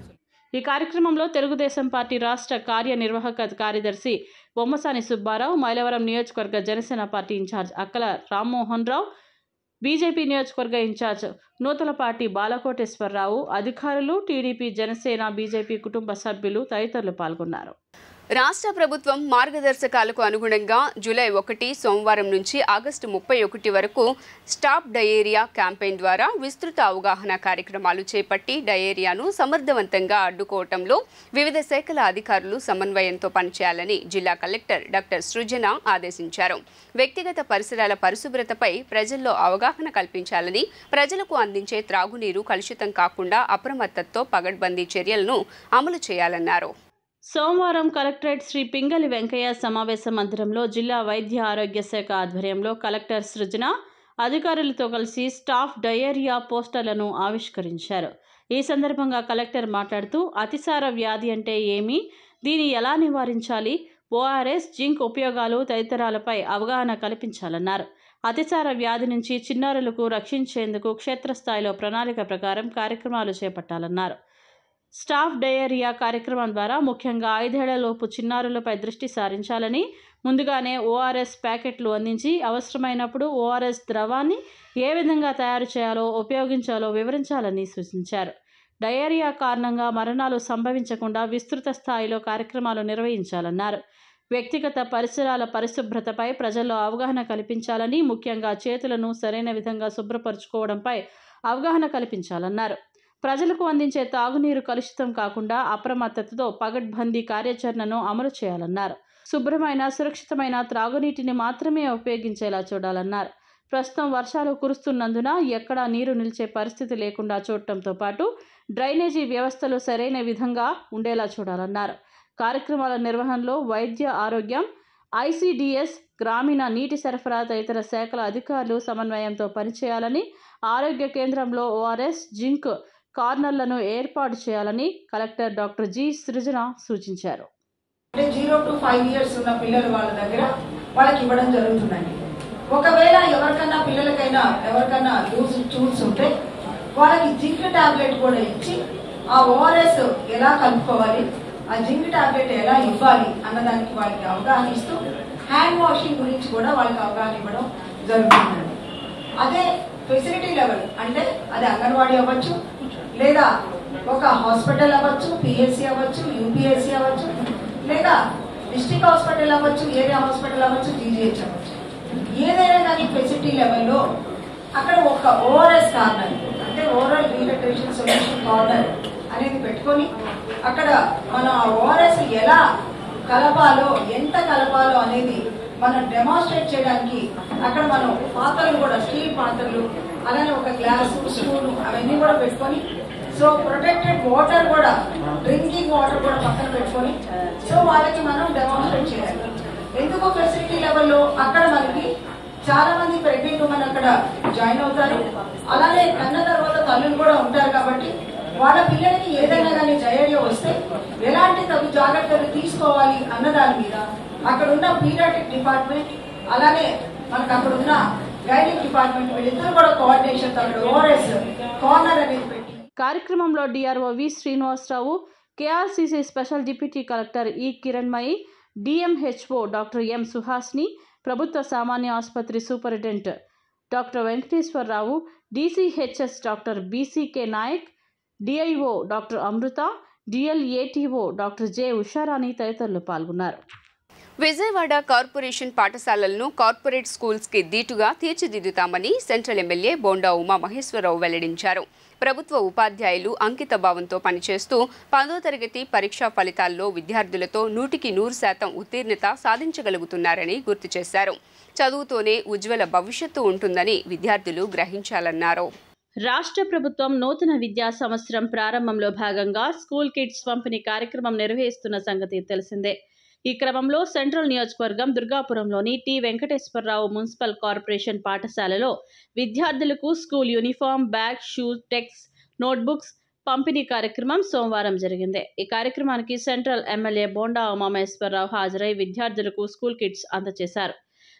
ఈ కార్యక్రమంలో తెలుగుదేశం పార్టీ రాష్ట్ర కార్యనిర్వాహక కార్యదర్శి బొమ్మసాని సుబ్బారావు, మైలవరం నియోజకవర్గ జనసేన పార్టీ ఇన్ఛార్జ్ అక్కల రామ్మోహన్ రావు, బీజేపీ నియోజకవర్గ ఇన్ఛార్జ్ నూతలపాటి బాలకోటేశ్వరరావు, అధికారులు, టీడీపీ, జనసేన, బీజేపీ కుటుంబ సభ్యులు తదితరులు పాల్గొన్నారు. రాష్ట్ర ప్రభుత్వం మార్గదర్శకాలకు అనుగుణంగా జూలై 1 సోమవారం నుంచి ఆగస్టు 31 వరకు స్టాప్ డయేరియా క్యాంపెయిన్ ద్వారా విస్తృత అవగాహన కార్యక్రమాలు చేపట్టి డయేరియాను సమర్థవంతంగా అడ్డుకోవటంలో వివిధ శాఖల అధికారులు సమన్వయంతో పనిచేయాలని జిల్లా కలెక్టర్ డాక్టర్ సృజన ఆదేశించారు. వ్యక్తిగత పరిసరాల పరిశుభ్రతపై ప్రజల్లో అవగాహన కల్పించాలని, ప్రజలకు అందించే త్రాగునీరు కలుషితం కాకుండా అప్రమత్తతో పగడ్బందీ చర్యలను అమలు చేయాలన్నారు. సోమవారం కలెక్టరేట్ శ్రీ పింగళి వెంకయ్య సమావేశ మందిరంలో జిల్లా వైద్య ఆరోగ్య శాఖ ఆధ్వర్యంలో కలెక్టర్ సృజన అధికారులతో కలిసి స్టాఫ్ డయేరియా పోస్టర్లను ఆవిష్కరించారు. ఈ సందర్భంగా కలెక్టర్ మాట్లాడుతూ అతిసార వ్యాధి అంటే ఏమి, దీన్ని ఎలా నివారించాలి, ఓఆర్ఎస్, జింక్ ఉపయోగాలు తదితరాలపై అవగాహన కల్పించాలన్నారు. అతిసార వ్యాధి నుంచి చిన్నారులకు రక్షించేందుకు క్షేత్రస్థాయిలో ప్రణాళిక ప్రకారం కార్యక్రమాలు చేపట్టాలన్నారు. స్టాఫ్ డయేరియా కార్యక్రమం ద్వారా ముఖ్యంగా 5 ఏళ్లలోపు చిన్నారులపై దృష్టి సారించాలని, ముందుగానే ఓఆర్ఎస్ ప్యాకెట్లు అందించి అవసరమైనప్పుడు ఓఆర్ఎస్ ద్రవాన్ని ఏ విధంగా తయారు చేయాలో, ఉపయోగించాలో వివరించాలని సూచించారు. డయేరియా కారణంగా మరణాలు సంభవించకుండా విస్తృత స్థాయిలో కార్యక్రమాలు నిర్వహించాలన్నారు. వ్యక్తిగత పరిసరాల పరిశుభ్రతపై ప్రజల్లో అవగాహన కల్పించాలని, ముఖ్యంగా చేతులను సరైన విధంగా శుభ్రపరచుకోవడంపై అవగాహన కల్పించాలన్నారు. ప్రజలకు అందించే తాగునీరు కలుషితం కాకుండా అప్రమత్తతతో పగడ్బందీ కార్యాచరణను అమలు చేయాలన్నారు. శుభ్రమైన, సురక్షితమైన త్రాగునీటిని మాత్రమే ఉపయోగించేలా చూడాలన్నారు. ప్రస్తుతం వర్షాలు కురుస్తున్నందున ఎక్కడా నీరు నిలిచే పరిస్థితి లేకుండా చూడటంతో పాటు డ్రైనేజీ వ్యవస్థలు సరైన విధంగా ఉండేలా చూడాలన్నారు. కార్యక్రమాల నిర్వహణలో వైద్య ఆరోగ్యం, ఐసిడిఎస్, గ్రామీణ నీటి సరఫరా తదితర శాఖల అధికారులు సమన్వయంతో పనిచేయాలని, ఆరోగ్య కేంద్రంలో ఓఆర్ఎస్, జింక్ కార్నర్లను ఏర్పాటు చేయాలని కలెక్టర్ డాక్టర్ జి. సృజన సూచించారు. 0 to 5 years ఉన్న పిల్లలు వాళ్ళ దగ్గర వాళ్ళకి ఇవ్వడం జరుగుతుందండి. ఒకవేళ ఎవరికైనా లూజ్ టూల్స్ ఉంటే వాళ్ళకి జింక్ టాబ్లెట్ కూడా ఇచ్చి ఆ ఓఆర్ఎస్ ఎలా కలుపుకోవాలి, ఆ జింక్ టాబ్లెట్ ఎలా ఇవ్వాలి అన్నదానికి వాళ్ళకి అవగాహన ఇస్తూ హ్యాండ్ వాషింగ్ గురించి కూడా వాళ్ళకి అవగాహన ఇవ్వడం జరుగుతుందండి. అదే ఫెసిలిటీ లెవెల్ అంటే అది అంగన్వాడీ అవ్వచ్చు, లేదా ఒక హాస్పిటల్ అవ్వచ్చు, పిఎస్సి అవ్వచ్చు, యూపీఎస్సి అవ్వచ్చు, లేదా డిస్ట్రిక్ట్ హాస్పిటల్ అవ్వచ్చు, ఏరియా హాస్పిటల్ అవ్వచ్చు, జీజీహెచ్ అవ్వచ్చు. ఏదైనా కానీ ఫెసిలిటీ లెవెల్లో అక్కడ ఒక ఓఆర్ఎస్ కార్నర్ అంటే ఓవరాల్ రీహైడ్రేషన్ సొల్యూషన్ కార్నర్ అనేది పెట్టుకొని అక్కడ మన ఓఆర్ఎస్ ఎలా కలపాలో, ఎంత కలపాలో అనేది మనం డెమాన్స్ట్రేట్ చేయడానికి అక్కడ మనం పాత్రలు కూడా స్టీల్ పాత్రలు, అలానే ఒక గ్లాసు, స్పూను అవన్నీ కూడా పెట్టుకొని, సో ప్రొటెక్టెడ్ వాటర్ కూడా, డ్రింకింగ్ వాటర్ కూడా పక్కన పెట్టుకొని సో వాళ్ళకి మనం డెమాన్స్ట్రేట్ చేయాలి. ఎందుకు ఫెసిలిటీ లెవెల్లో అక్కడ మనకి చాలా మంది ప్రెగ్నెంట్ ఉమెన్ అక్కడ జాయిన్ అవుతారు, అలానే కన్న తర్వాత తల్లులు కూడా ఉంటారు. కాబట్టి వాళ్ళ పిల్లలకి ఏదైనా కానీ డయేరియా వస్తే ఎలాంటి తగు జాగ్రత్తలు తీసుకోవాలి అన్న దాని మీద అక్కడ ఉన్న పీడియాట్రిక్ డిపార్ట్మెంట్, అలానే మనకు అక్కడ ఉన్న గైనిక్ డిపార్ట్మెంట్ వీళ్ళిద్దరూ కూడా కోఆర్డినేషన్ అక్కడ ఓఆర్ఎస్ కార్నర్ అనేది పెట్టి. కార్యక్రమంలో DRO V Srinivasarao, KRCC special deputy collector E Kiranmayi, DMHO doctor M Suhasni, ప్రభుత్వ సామాన్య ఆసుపత్రి superintendent doctor Venkateswararao, DCHS doctor BCK Naik, DIO doctor Amrutha, DLATO doctor J Usharani తదితరులు పాల్గొన్నారు. విజయవాడ కార్పొరేషన్ పాఠశాలలను కార్పొరేట్ స్కూల్స్కి దీటుగా తీర్చిదిద్దుతామని సెంట్రల్ ఎమ్మెల్యే బోండా ఉమా మహేశ్వరరావు వెల్లడించారు. ప్రభుత్వ ఉపాధ్యాయులు అంకిత భావంతో పనిచేస్తూ 10వ తరగతి పరీక్షా ఫలితాల్లో విద్యార్థులతో 100% ఉత్తీర్ణత సాధించగలుగుతున్నారని గుర్తు చేశారు. చదువుతోనే ఉజ్వల భవిష్యత్తు ఉంటుందని విద్యార్థులు గ్రహించాలన్నారు. రాష్ట్ర ప్రభుత్వం నూతన విద్యా సంవత్సరం ప్రారంభంలో భాగంగా స్కూల్ కిట్స్ పంపిణీ కార్యక్రమం నిర్వహిస్తున్న సంగతి తెలిసిందే. ఈ క్రమంలో సెంట్రల్ నియోజకవర్గం దుర్గాపురంలోని టి వెంకటేశ్వరరావు మున్సిపల్ కార్పొరేషన్ పాఠశాలలో విద్యార్థులకు school uniform, bag, shoe, text, notebooks పంపిణీ కార్యక్రమం సోమవారం జరిగింది. ఈ కార్యక్రమానికి సెంట్రల్ ఎమ్మెల్యే బోండా ఉమామహేశ్వరరావు హాజరై విద్యార్థులకు స్కూల్ కిట్స్ అందజేశారు.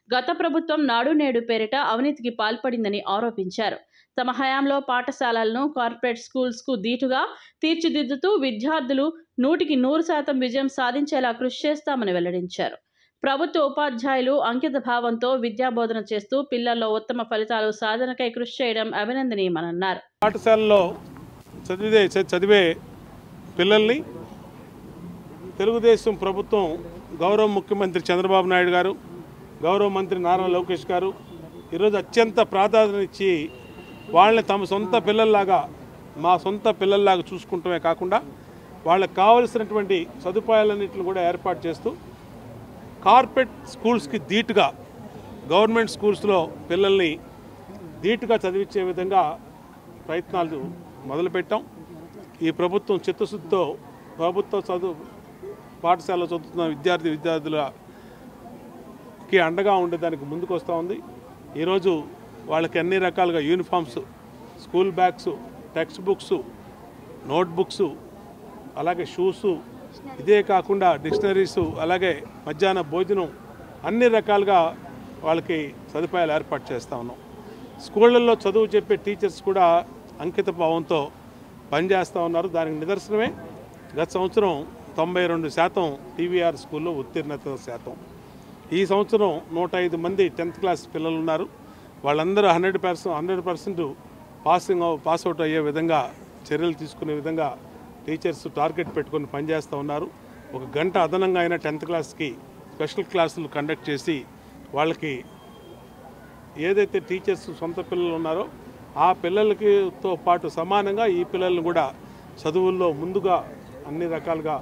గత ప్రభుత్వం నాడు నేడు పేరిట అవినీతికి పాల్పడిందని ఆరోపించారు. తమ హయాంలో పాఠశాలలను కార్పొరేట్ స్కూల్స్కు దీటుగా తీర్చిదిద్దుతూ విద్యార్థులు 100% విజయం సాధించేలా కృషి చేస్తామని వెల్లడించారు. ప్రభుత్వ ఉపాధ్యాయులు అంకిత భావంతో విద్యాబోధన చేస్తూ పిల్లల్లో ఉత్తమ ఫలితాలు సాధనకై కృషి చేయడం అభినందనీయమన్నారు. పాఠశాలలో చదివే పిల్లల్ని తెలుగుదేశం ప్రభుత్వం, గౌరవ ముఖ్యమంత్రి చంద్రబాబు నాయుడు గారు, గౌరవ మంత్రి నారా లోకేష్ గారు ఈరోజు అత్యంత ప్రాధాన్యత ఇచ్చి వాళ్ళని తమ సొంత పిల్లల్లాగా, మా సొంత పిల్లల్లాగా చూసుకుంటమే కాకుండా వాళ్ళకి కావలసినటువంటి సదుపాయాలన్నింటిని కూడా ఏర్పాటు చేస్తూ కార్పొరేట్ స్కూల్స్కి ధీటుగా గవర్నమెంట్ స్కూల్స్లో పిల్లల్ని ధీటుగా చదివించే విధంగా ప్రయత్నాలు మొదలుపెట్టాం. ఈ ప్రభుత్వం చిత్తశుద్ధితో ప్రభుత్వ పాఠశాలలో చదువుతున్న విద్యార్థులకి అండగా ఉండేదానికి ముందుకు వస్తూ ఉంది. ఈరోజు వాళ్ళకి అన్ని రకాలుగా uniforms, school bags, text books, notebooks, అలాగే షూసు, ఇదే కాకుండా డిక్షనరీసు, అలాగే మధ్యాహ్న భోజనం, అన్ని రకాలుగా వాళ్ళకి సదుపాయాలు ఏర్పాటు చేస్తూ ఉన్నాం. స్కూళ్ళల్లో చదువు చెప్పే టీచర్స్ కూడా అంకిత భావంతో పనిచేస్తూ ఉన్నారు. దానికి నిదర్శనమే గత సంవత్సరం 92% టీవీఆర్ స్కూల్లో ఉత్తీర్ణత శాతం. ఈ సంవత్సరం 105 మంది 10th క్లాస్ పిల్లలు ఉన్నారు. వాళ్ళందరూ 100% పాస్ అవుట్ అయ్యే విధంగా చర్యలు తీసుకునే విధంగా టీచర్స్ టార్గెట్ పెట్టుకొని పనిచేస్తూ ఉన్నారు. 1 గంట అదనంగా అయినా 10th క్లాస్కి స్పెషల్ క్లాసులు కండక్ట్ చేసి వాళ్ళకి ఏదైతే టీచర్స్ సొంత పిల్లలు ఉన్నారో ఆ పిల్లలతో పాటు సమానంగా ఈ పిల్లలను కూడా చదువుల్లో ముందుగా అన్ని రకాలుగా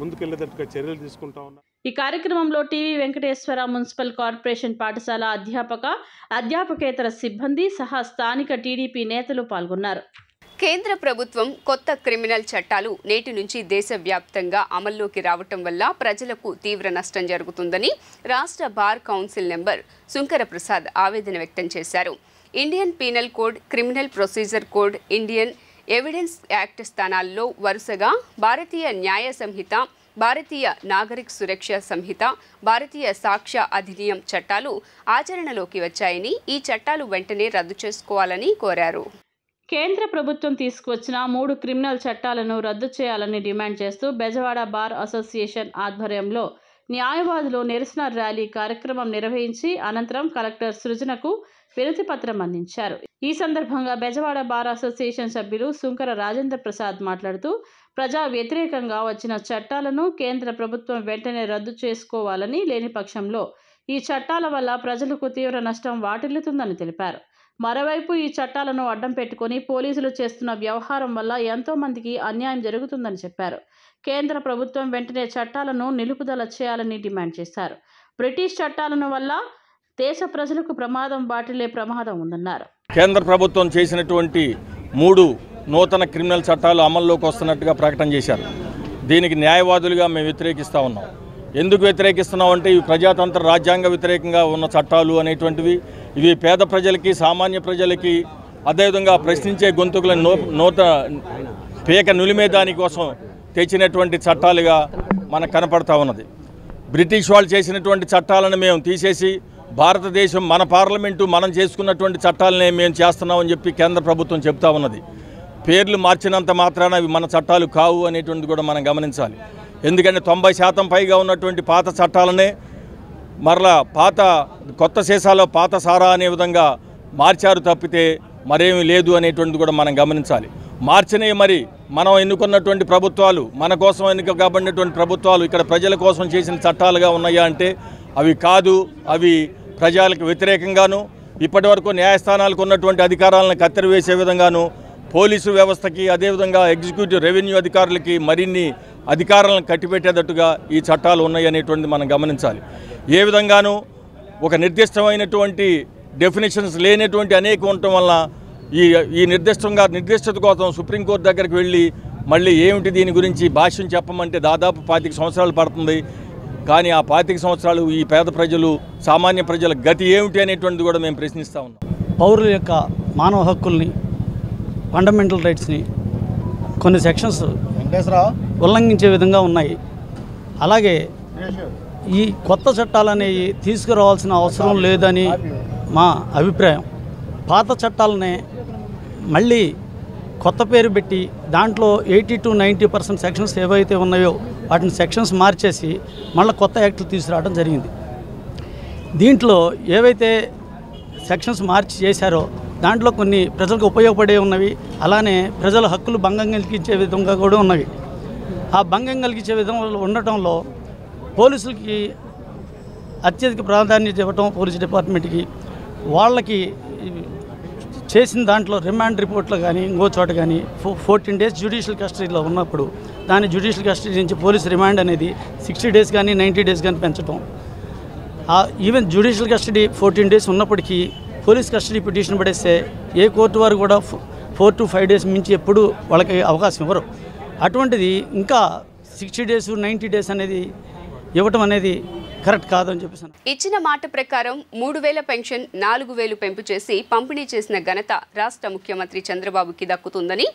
ముందుకెళ్లేటట్టుగా చర్యలు తీసుకుంటా ఉన్నారు. ఈ కార్యక్రమంలో టీవీ వెంకటేశ్వర మున్సిపల్ కార్పొరేషన్ పాఠశాల అధ్యాపకేతర సిబ్బంది సహా స్థానిక టీడీపీ నేతలు పాల్గొన్నారు. కేంద్ర ప్రభుత్వం కొత్త క్రిమినల్ చట్టాలు నేటి నుంచి దేశవ్యాప్తంగా అమల్లోకి రావటం వల్ల ప్రజలకు తీవ్ర నష్టం జరుగుతుందని రాష్ట్ర bar council member Sunkara Prasad ఆవేదన వ్యక్తం చేశారు. Indian penal code, criminal procedure code, Indian evidence act స్థానాల్లో వరుసగా భారతీయ న్యాయ సంహిత, భారతీయ నాగరిక సురక్ష సంహిత, భారతీయ సాక్ష్య అధినియం చట్టాలు ఆచరణలోకి వచ్చాయని ఈ చట్టాలు వెంటనే రద్దు చేసుకోవాలని కోరారు. కేంద్ర ప్రభుత్వం తీసుకువచ్చిన 3 క్రిమినల్ చట్టాలను రద్దు చేయాలని డిమాండ్ చేస్తూ బెజవాడ బార్ అసోసియేషన్ ఆధ్వర్యంలో న్యాయవాదులు నిరసన ర్యాలీ కార్యక్రమం నిర్వహించి అనంతరం కలెక్టర్ సృజనకు వినతిపత్రం అందించారు. ఈ సందర్భంగా బెజవాడ బార్ అసోసియేషన్ సభ్యులు సుంకర రాజేంద్ర ప్రసాద్ మాట్లాడుతూ ప్రజా వ్యతిరేకంగా వచ్చిన చట్టాలను కేంద్ర ప్రభుత్వం వెంటనే రద్దు చేసుకోవాలని, లేని పక్షంలో ఈ చట్టాల వల్ల ప్రజలకు తీవ్ర నష్టం వాటిల్లుతుందని తెలిపారు. మరోవైపు ఈ చట్టాలను అడ్డం పెట్టుకుని పోలీసులు చేస్తున్న వ్యవహారం వల్ల ఎంతో మందికి అన్యాయం జరుగుతుందని చెప్పారు. కేంద్ర ప్రభుత్వం వెంటనే చట్టాలను నిలుపుదల చేయాలని డిమాండ్ చేశారు. బ్రిటిష్ చట్టాలను వల్ల దేశ ప్రజలకు ప్రమాదం వాటిల్లే ప్రమాదం ఉందన్నారు. కేంద్ర ప్రభుత్వం చేసినటువంటి 3 నూతన క్రిమినల్ చట్టాలు అమల్లోకి వస్తున్నట్టుగా ప్రకటన చేశారు. దీనికి న్యాయవాదులుగా మేము వ్యతిరేకిస్తూ ఉన్నాం. ఎందుకు వ్యతిరేకిస్తున్నాం అంటే ఇవి ప్రజాతంత్ర రాజ్యాంగ వ్యతిరేకంగా ఉన్న చట్టాలు అనేటువంటివి. ఇవి పేద ప్రజలకి, సామాన్య ప్రజలకి, అదేవిధంగా ప్రశ్నించే గొంతుకుల పేక నులిమే దానికోసం తెచ్చినటువంటి చట్టాలుగా మనకు కనపడతా ఉన్నది. బ్రిటిష్ వాళ్ళు చేసినటువంటి చట్టాలను మేము తీసేసి భారతదేశం, మన పార్లమెంటు మనం చేసుకున్నటువంటి చట్టాలనే మేము చేస్తున్నామని చెప్పి కేంద్ర ప్రభుత్వం చెప్తా ఉన్నది. పేర్లు మార్చినంత మాత్రాన అవి మన చట్టాలు కావు అనేటువంటిది కూడా మనం గమనించాలి. ఎందుకంటే 90% పైగా ఉన్నటువంటి పాత చట్టాలనే మరలా కొత్త సీసాలో పాత సారా అనే విధంగా మార్చారు తప్పితే మరేమీ లేదు అనేటువంటిది కూడా మనం గమనించాలి. మార్చినవి మరి మనం ఎన్నుకున్నటువంటి ప్రభుత్వాలు, మన కోసం ఎన్నిక కాబడినటువంటి ప్రభుత్వాలు ఇక్కడ ప్రజల కోసం చేసిన చట్టాలుగా ఉన్నాయా అంటే అవి కాదు. అవి ప్రజలకు వ్యతిరేకంగాను, ఇప్పటివరకు న్యాయస్థానాలకు ఉన్నటువంటి అధికారాలను కత్తెరవేసే విధంగాను, పోలీసు వ్యవస్థకి, అదేవిధంగా ఎగ్జిక్యూటివ్ రెవెన్యూ అధికారులకి మరిన్ని అధికారాలను కట్టిపెట్టేటట్టుగా ఈ చట్టాలు ఉన్నాయి అనేటువంటిది మనం గమనించాలి. ఏ విధంగానూ ఒక నిర్దిష్టమైనటువంటి డెఫినేషన్స్ లేనటువంటి అనేక ఉండటం వల్ల ఈ నిర్దిష్టత కోసం సుప్రీంకోర్టు దగ్గరికి వెళ్ళి మళ్ళీ ఏమిటి దీని గురించి భాష్యం చెప్పమంటే దాదాపు 25 సంవత్సరాలు పడుతుంది. కానీ ఆ 25 సంవత్సరాలు ఈ పేద ప్రజలు, సామాన్య ప్రజల గతి ఏమిటి అనేటువంటిది కూడా మేము ప్రశ్నిస్తూ ఉన్నాం. పౌరుల యొక్క మానవ హక్కుల్ని, ఫండమెంటల్ రైట్స్ని కొన్ని సెక్షన్స్ ఉల్లంఘించే విధంగా ఉన్నాయి. అలాగే ఈ కొత్త చట్టాలనేవి తీసుకురావాల్సిన అవసరం లేదని మా అభిప్రాయం. పాత చట్టాలనే మళ్ళీ కొత్త పేరు పెట్టి దాంట్లో 80 to 90% సెక్షన్స్ ఏవైతే ఉన్నాయో వాటిని సెక్షన్స్ మార్చేసి మళ్ళీ కొత్త యాక్ట్లు తీసుకురావడం జరిగింది. దీంట్లో ఏవైతే సెక్షన్స్ మార్చి చేశారో దాంట్లో కొన్ని ప్రజలకు ఉపయోగపడే ఉన్నవి, అలానే ప్రజల హక్కులు భంగం కలిగించే విధంగా కూడా ఉన్నవి. ఆ భంగం కలిగించే విధంగా ఉండటంలో పోలీసులకి అత్యధిక ప్రాధాన్యత ఇవ్వటం, పోలీస్ డిపార్ట్మెంట్కి వాళ్ళకి చేసిన దాంట్లో రిమాండ్ రిపోర్ట్లో కానీ ఇంకో చోట కానీ 14 days జ్యుడిషియల్ కస్టడీలో ఉన్నప్పుడు దాని జ్యుడిషియల్ కస్టడీ నుంచి పోలీస్ రిమాండ్ అనేది 60 days కానీ 90 days కానీ పెంచడం. ఈవెన్ జ్యుడిషియల్ కస్టడీ 14 days ఉన్నప్పటికీ పోలీస్ కస్టడీ పిటిషన్ పడేస్తే ఏ కోర్టు వారు కూడా 4 to 5 days మించి ఎప్పుడు వాళ్ళకి అవకాశం ఇవ్వరు. అటువంటిది ఇంకా 60 days 90 days అనేది ఇవ్వటం అనేది కరెక్ట్ కాదని చెప్పేసి ఇచ్చిన మాట ప్రకారం 3000 పెన్షన్ 4000 పెంపు చేసి పంపిణీ చేసిన ఘనత రాష్ట్ర ముఖ్యమంత్రి చంద్రబాబుకి దక్కుతుందని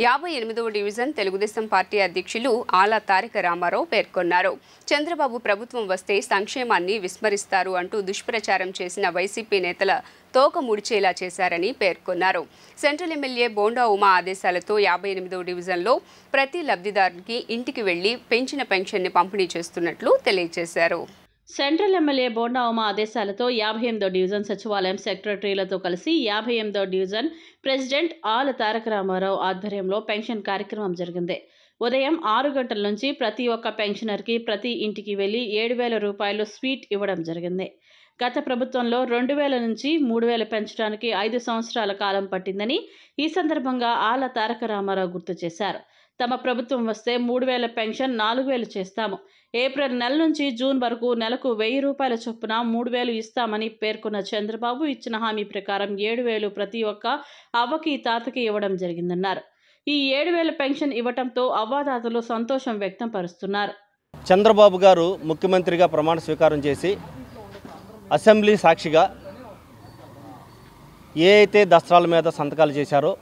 58వ డివిజన్ తెలుగుదేశం పార్టీ అధ్యక్షులు ఆలా తారక రామారావు పేర్కొన్నారు. చంద్రబాబు ప్రభుత్వం వస్తే సంక్షేమాన్ని విస్మరిస్తారు అంటూ దుష్ప్రచారం చేసిన వైసీపీ నేతల తోక ముడిచేలా చేశారని పేర్కొన్నారు. సెంట్రల్ ఎమ్మెల్యే బోండా ఉమా ఆదేశాలతో 58వ డివిజన్లో ప్రతి లబ్ధిదారునికి ఇంటికి వెళ్లి పెంచిన పెన్షన్ని పంపిణీ చేస్తున్నట్లు తెలియజేశారు. సెంట్రల్ ఎమ్మెల్యే బోండా ఉమా ఆదేశాలతో 58వ డివిజన్ సచివాలయం సెక్రటరీలతో కలిసి 58వ డివిజన్ ప్రెసిడెంట్ ఆల తారక రామారావు ఆధ్వర్యంలో పెన్షన్ కార్యక్రమం జరిగింది. ఉదయం 6 గంటల నుంచి ప్రతి ఒక్క పెన్షనర్కి ప్రతి ఇంటికి వెళ్లి 7,000 రూపాయలు స్వీట్ ఇవ్వడం జరిగింది. గత ప్రభుత్వంలో 2,000 నుంచి 3,000 పెంచడానికి 5 సంవత్సరాల కాలం పట్టిందని ఈ సందర్భంగా ఆల తారక రామారావు గుర్తు చేశారు. తమ ప్రభుత్వం వస్తే 3,000 పెన్షన్ 4,000 చేస్తాము. ఏప్రిల్ నెల నుంచి జూన్ వరకు నెలకు 1,000 రూపాయల చొప్పున 3,000 ఇస్తామని పేర్కొన్న చంద్రబాబు ఇచ్చిన హామీ ప్రకారం 7,000 ప్రతి ఒక్క అవ్వకి తాతకి ఇవ్వడం జరిగిందన్నారు. ఈ 7,000 పెన్షన్ ఇవ్వడంతో అవ్వాతాతలు సంతోషం వ్యక్తం పరుస్తున్నారు. చంద్రబాబు గారు ముఖ్యమంత్రిగా ప్రమాణ స్వీకారం చేసి అసెంబ్లీ సాక్షిగా ఏ అయితే దస్త్రాల మీద సంతకాలు చేశారో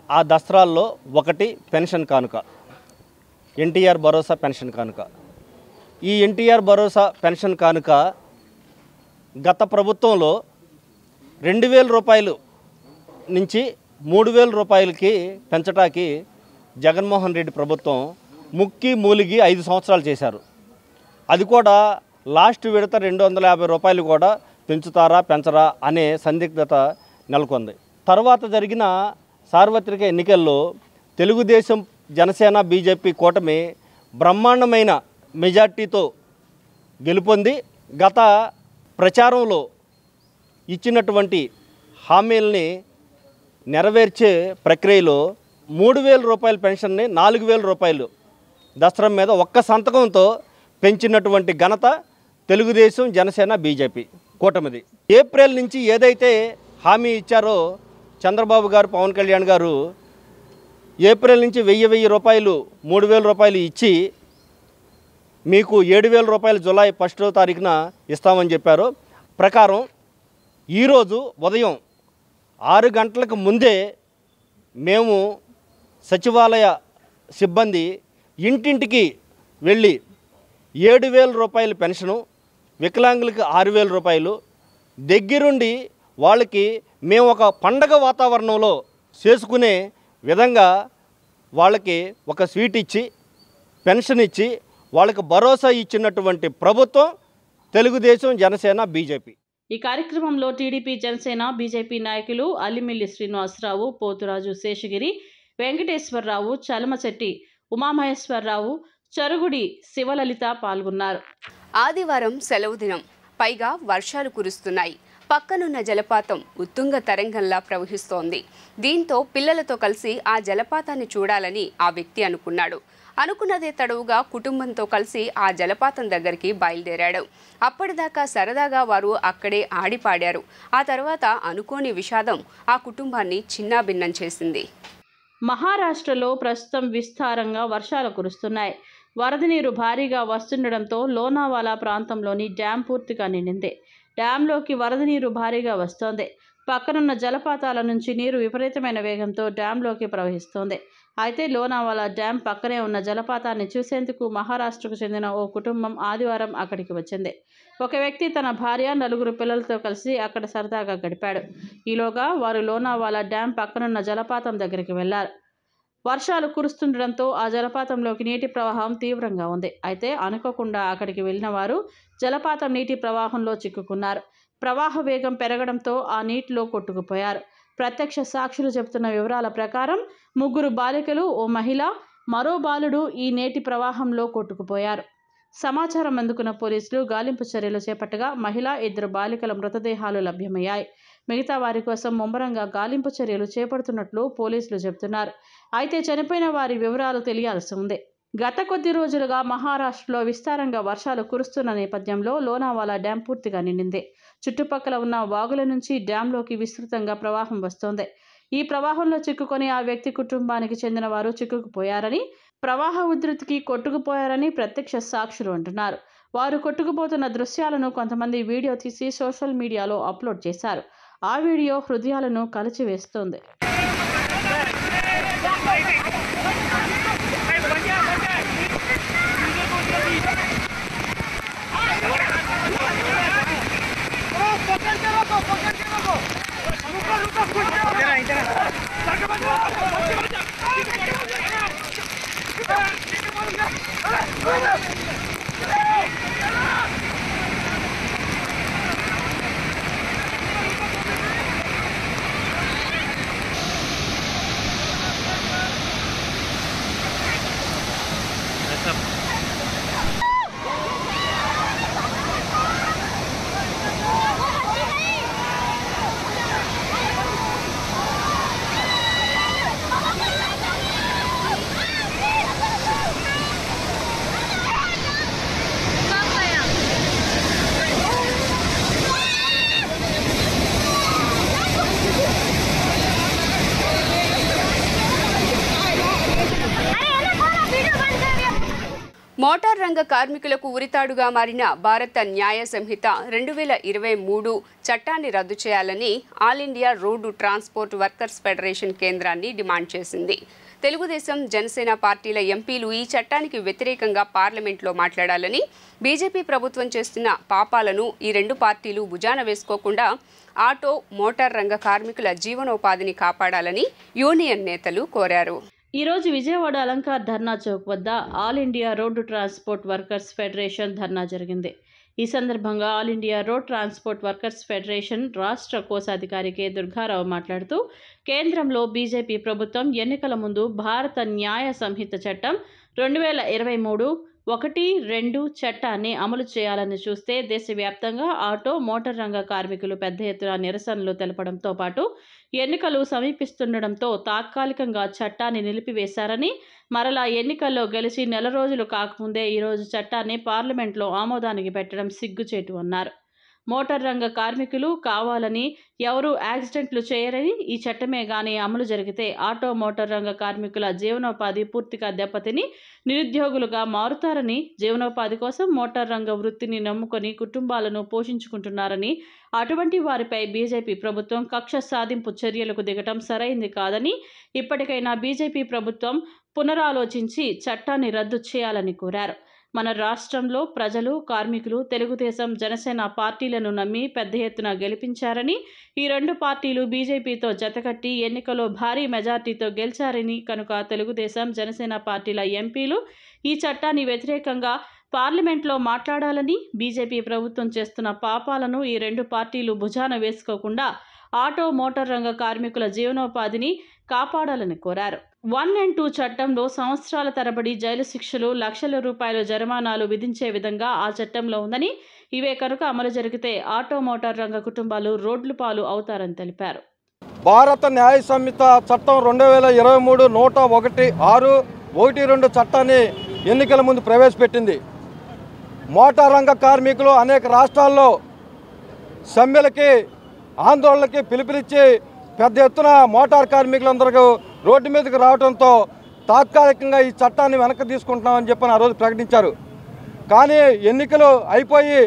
ఆ దస్త్రాల్లో ఒకటి పెన్షన్ కానుక, ఎన్టీఆర్ భరోసా పెన్షన్ కానుక. ఈ ఎన్టీఆర్ భరోసా పెన్షన్ కానుక గత ప్రభుత్వంలో 2,000 రూపాయలు నుంచి 3,000 రూపాయలకి పెంచటానికి జగన్మోహన్ రెడ్డి ప్రభుత్వం ముక్కి మూలిగి 5 సంవత్సరాలు చేశారు. అది కూడా లాస్ట్ విడత 250 రూపాయలు కూడా పెంచుతారా పెంచరా అనే సందిగ్ధత నెలకొంది. తర్వాత జరిగిన సార్వత్రిక ఎన్నికల్లో తెలుగుదేశం, జనసేన, బీజేపీ కూటమి బ్రహ్మాండమైన మెజార్టీతో గెలుపొంది గత ప్రచారంలో ఇచ్చినటువంటి హామీలని నెరవేర్చే ప్రక్రియలో 3,000 రూపాయల పెన్షన్ని 4,000 రూపాయలు దసరా మీద ఒక్క సంతకంతో పెంచినటువంటి ఘనత తెలుగుదేశం, జనసేన, బీజేపీ కూటమిది. ఏప్రిల్ నుంచి ఏదైతే హామీ ఇచ్చారో చంద్రబాబు గారు, పవన్ కళ్యాణ్ గారు ఏప్రిల్ నుంచి 1,000 రూపాయలు 3,000 రూపాయలు ఇచ్చి మీకు 7,000 రూపాయలు జూలై 1వ తారీఖున ఇస్తామని చెప్పారు. ప్రకారం ఈరోజు ఉదయం 6 గంటలకు ముందే మేము సచివాలయ సిబ్బంది ఇంటింటికి వెళ్ళి 7,000 రూపాయల పెన్షను, వికలాంగులకి 6,000 రూపాయలు దగ్గరుండి వాళ్ళకి మేము ఒక పండగ వాతావరణంలో చేసుకునే విధంగా వాళ్ళకి ఒక స్వీట్ ఇచ్చి పెన్షన్ ఇచ్చి వాళ్ళకి భరోసా ఇచ్చినటువంటి ప్రభుత్వం తెలుగుదేశం, జనసేన, బీజేపీ. ఈ కార్యక్రమంలో టీడీపీ, జనసేన, బీజేపీ నాయకులు అల్లిమిల్లి శ్రీనివాసరావు, పోతురాజు శేషగిరి, వెంకటేశ్వరరావు, చలమశెట్టి ఉమామహేశ్వరరావు, చరుగుడి శివలలిత పాల్గొన్నారు. ఆదివారం సెలవు దినం, పైగా వర్షాలు కురుస్తున్నాయి. పక్కనున్న జలపాతం ఉత్తుంగ తరంగంలా ప్రవహిస్తోంది. దీంతో పిల్లలతో కలిసి ఆ జలపాతాన్ని చూడాలని ఆ వ్యక్తి అనుకున్నాడు. అనుకున్నదే తడవుగా కుటుంబంతో కలిసి ఆ జలపాతం దగ్గరికి బయలుదేరాడు. అప్పటిదాకా సరదాగా వారు అక్కడే ఆడిపాడారు. ఆ తర్వాత అనుకోని విషాదం ఆ కుటుంబాన్ని చిన్నాభిన్నం చేసింది. మహారాష్ట్రలో ప్రస్తుతం విస్తారంగా వర్షాలు కురుస్తున్నాయి. వరద నీరు భారీగా వస్తుండడంతో లోనావాలా ప్రాంతంలోని డ్యాం పూర్తిగా నిండింది. డ్యాంలోకి వరద నీరు భారీగా వస్తోంది. పక్కనున్న జలపాతాల నుంచి నీరు విపరీతమైన వేగంతో డ్యాంలోకి ప్రవహిస్తోంది. అయితే లోనావాలా డ్యాం పక్కనే ఉన్న జలపాతాన్ని చూసేందుకు మహారాష్ట్రకు చెందిన ఓ కుటుంబం ఆదివారం అక్కడికి వచ్చింది. ఒక వ్యక్తి తన భార్య, 4 పిల్లలతో కలిసి అక్కడ సరదాగా గడిపాడు. ఈలోగా వారు లోనావాలా డ్యాం పక్కనున్న జలపాతం దగ్గరికి వెళ్లారు. వర్షాలు కురుస్తుండడంతో ఆ జలపాతంలోకి నీటి ప్రవాహం తీవ్రంగా ఉంది. అయితే అనుకోకుండా అక్కడికి వెళ్లిన వారు జలపాతం నీటి ప్రవాహంలో చిక్కుకున్నారు. ప్రవాహ వేగం పెరగడంతో ఆ నీటిలో కొట్టుకుపోయారు. ప్రత్యక్ష సాక్షులు చెబుతున్న వివరాల ప్రకారం 3 బాలికలు, ఓ మహిళ, మరో బాలుడు ఈ నీటి ప్రవాహంలో కొట్టుకుపోయారు. సమాచారం అందుకున్న పోలీసులు గాలింపు చర్యలు చేపట్టగా మహిళ, 2 బాలికల మృతదేహాలు లభ్యమయ్యాయి. మిగతా వారి కోసం ముమ్మరంగా గాలింపు చర్యలు చేపడుతున్నట్లు పోలీసులు చెబుతున్నారు. అయితే చనిపోయిన వారి వివరాలు తెలియాల్సి ఉంది. గత కొద్ది రోజులుగా మహారాష్ట్రలో విస్తారంగా వర్షాలు కురుస్తున్న నేపథ్యంలో లోనావాలా డ్యాం పూర్తిగా నిండింది. చుట్టుపక్కల ఉన్న వాగుల నుంచి డ్యాంలోకి విస్తృతంగా ప్రవాహం వస్తోంది. ఈ ప్రవాహంలో చిక్కుకొని ఆ వ్యక్తి కుటుంబానికి చెందిన వారు చిక్కుకుపోయారని, ప్రవాహ ఉధృతికి కొట్టుకుపోయారని ప్రత్యక్ష సాక్షులు అంటున్నారు. వారు కొట్టుకుపోతున్న దృశ్యాలను కొంతమంది వీడియో తీసి సోషల్ మీడియాలో అప్లోడ్ చేశారు. ఆ వీడియో హృదయాలను కలిచివేస్తోంది. మోటార్ రంగ కార్మికులకు ఉరితాడుగా మారిన భారత న్యాయ సంహిత 2023 చట్టాన్ని రద్దు చేయాలని all India road transport workers federation కేంద్రాన్ని డిమాండ్ చేసింది. తెలుగుదేశం జనసేన పార్టీల ఎంపీలు ఈ చట్టానికి వ్యతిరేకంగా పార్లమెంట్లో మాట్లాడాలని, బీజేపీ ప్రభుత్వం చేస్తున్న పాపాలను ఈ రెండు పార్టీలు భుజాన వేసుకోకుండా ఆటో, మోటార్ రంగ కార్మికుల జీవనోపాధిని కాపాడాలని యూనియన్ నేతలు కోరారు. ఈరోజు విజయవాడ అలంకార్ ధర్నా చౌక్ వద్ద all India road transport workers federation ధర్నా జరిగింది. ఈ సందర్భంగా all India road transport workers federation రాష్ట్ర కోశాధికారి కె దుర్గారావు మాట్లాడుతూ, కేంద్రంలో బీజేపీ ప్రభుత్వం ఎన్నికల ముందు భారత న్యాయ సంహిత చట్టం 2023(1)(2) చట్టాన్ని అమలు చేయాలని చూస్తే దేశవ్యాప్తంగా ఆటో, మోటార్ రంగ కార్మికులు పెద్ద ఎత్తున నిరసనలు తెలపడంతో పాటు ఎన్నికలు సమీపిస్తుండటంతో తాత్కాలికంగా చట్టాన్ని నిలిపివేశారని, మరలా ఎన్నికల్లో గెలిచి నెల రోజులు కాకముందే ఈరోజు చట్టాన్ని పార్లమెంట్లో ఆమోదానికి పెట్టడం సిగ్గుచేటు అన్నారు. మోటార్ రంగ కార్మికులు కావాలని ఎవరూ యాక్సిడెంట్లు చేయరని, ఈ చట్టమే గానీ అమలు జరిగితే ఆటో, మోటార్ రంగ కార్మికుల జీవనోపాధి పూర్తిగా దెబ్బతిని నిరుద్యోగులుగా మారుతారని, జీవనోపాధి కోసం మోటార్ రంగ వృత్తిని నమ్ముకొని కుటుంబాలను పోషించుకుంటున్నారని, అటువంటి వారిపై బీజేపీ ప్రభుత్వం కక్ష సాధింపు చర్యలకు దిగటం సరైంది కాదని, ఇప్పటికైనా బీజేపీ ప్రభుత్వం పునరాలోచించి చట్టాన్ని రద్దు చేయాలని కోరారు. మన రాష్ట్రంలో ప్రజలు, కార్మికులు తెలుగుదేశం, జనసేన పార్టీలను నమ్మి పెద్ద ఎత్తున గెలిపించారని, ఈ రెండు పార్టీలు బీజేపీతో జతకట్టి ఎన్నికల్లో భారీ మెజార్టీతో గెలిచారని, కనుక తెలుగుదేశం, జనసేన పార్టీల ఎంపీలు ఈ చట్టాన్ని వ్యతిరేకంగా పార్లమెంట్లో మాట్లాడాలని, బీజేపీ ప్రభుత్వం చేస్తున్న పాపాలను ఈ రెండు పార్టీలు భుజాన వేసుకోకుండా ఆటో, మోటార్ రంగ కార్మికుల జీవనోపాధిని కాపాడాలని కోరారు. 1 and 2 చట్టంలో సంవత్సరాల తరబడి జైలు శిక్షలు, లక్షల రూపాయల జరిమానాలు విధించే విధంగా ఆ చట్టంలో ఉందని, ఇవే కనుక అమలు జరిగితే ఆటో, మోటార్ రంగ కుటుంబాలు రోడ్ల పాలు అవుతారని తెలిపారు. భారత న్యాయ సంహిత చట్టం 2023(1)(6)(1)(2) చట్టాన్ని ఎన్నికల ముందు ప్రవేశపెట్టింది. మోటార్ రంగ కార్మికులు అనేక రాష్ట్రాల్లో సమ్మెలకి, ఆందోళనకి పిలుపునిచ్చి పెద్ద ఎత్తున మోటార్ కార్మికులందరూ రోడ్డు మీదకి రావడంతో తాత్కాలికంగా ఈ చట్టాన్ని వెనక్కి తీసుకుంటున్నామని చెప్పని ఆ రోజు ప్రకటించారు. కానీ ఎన్నికలు అయిపోయి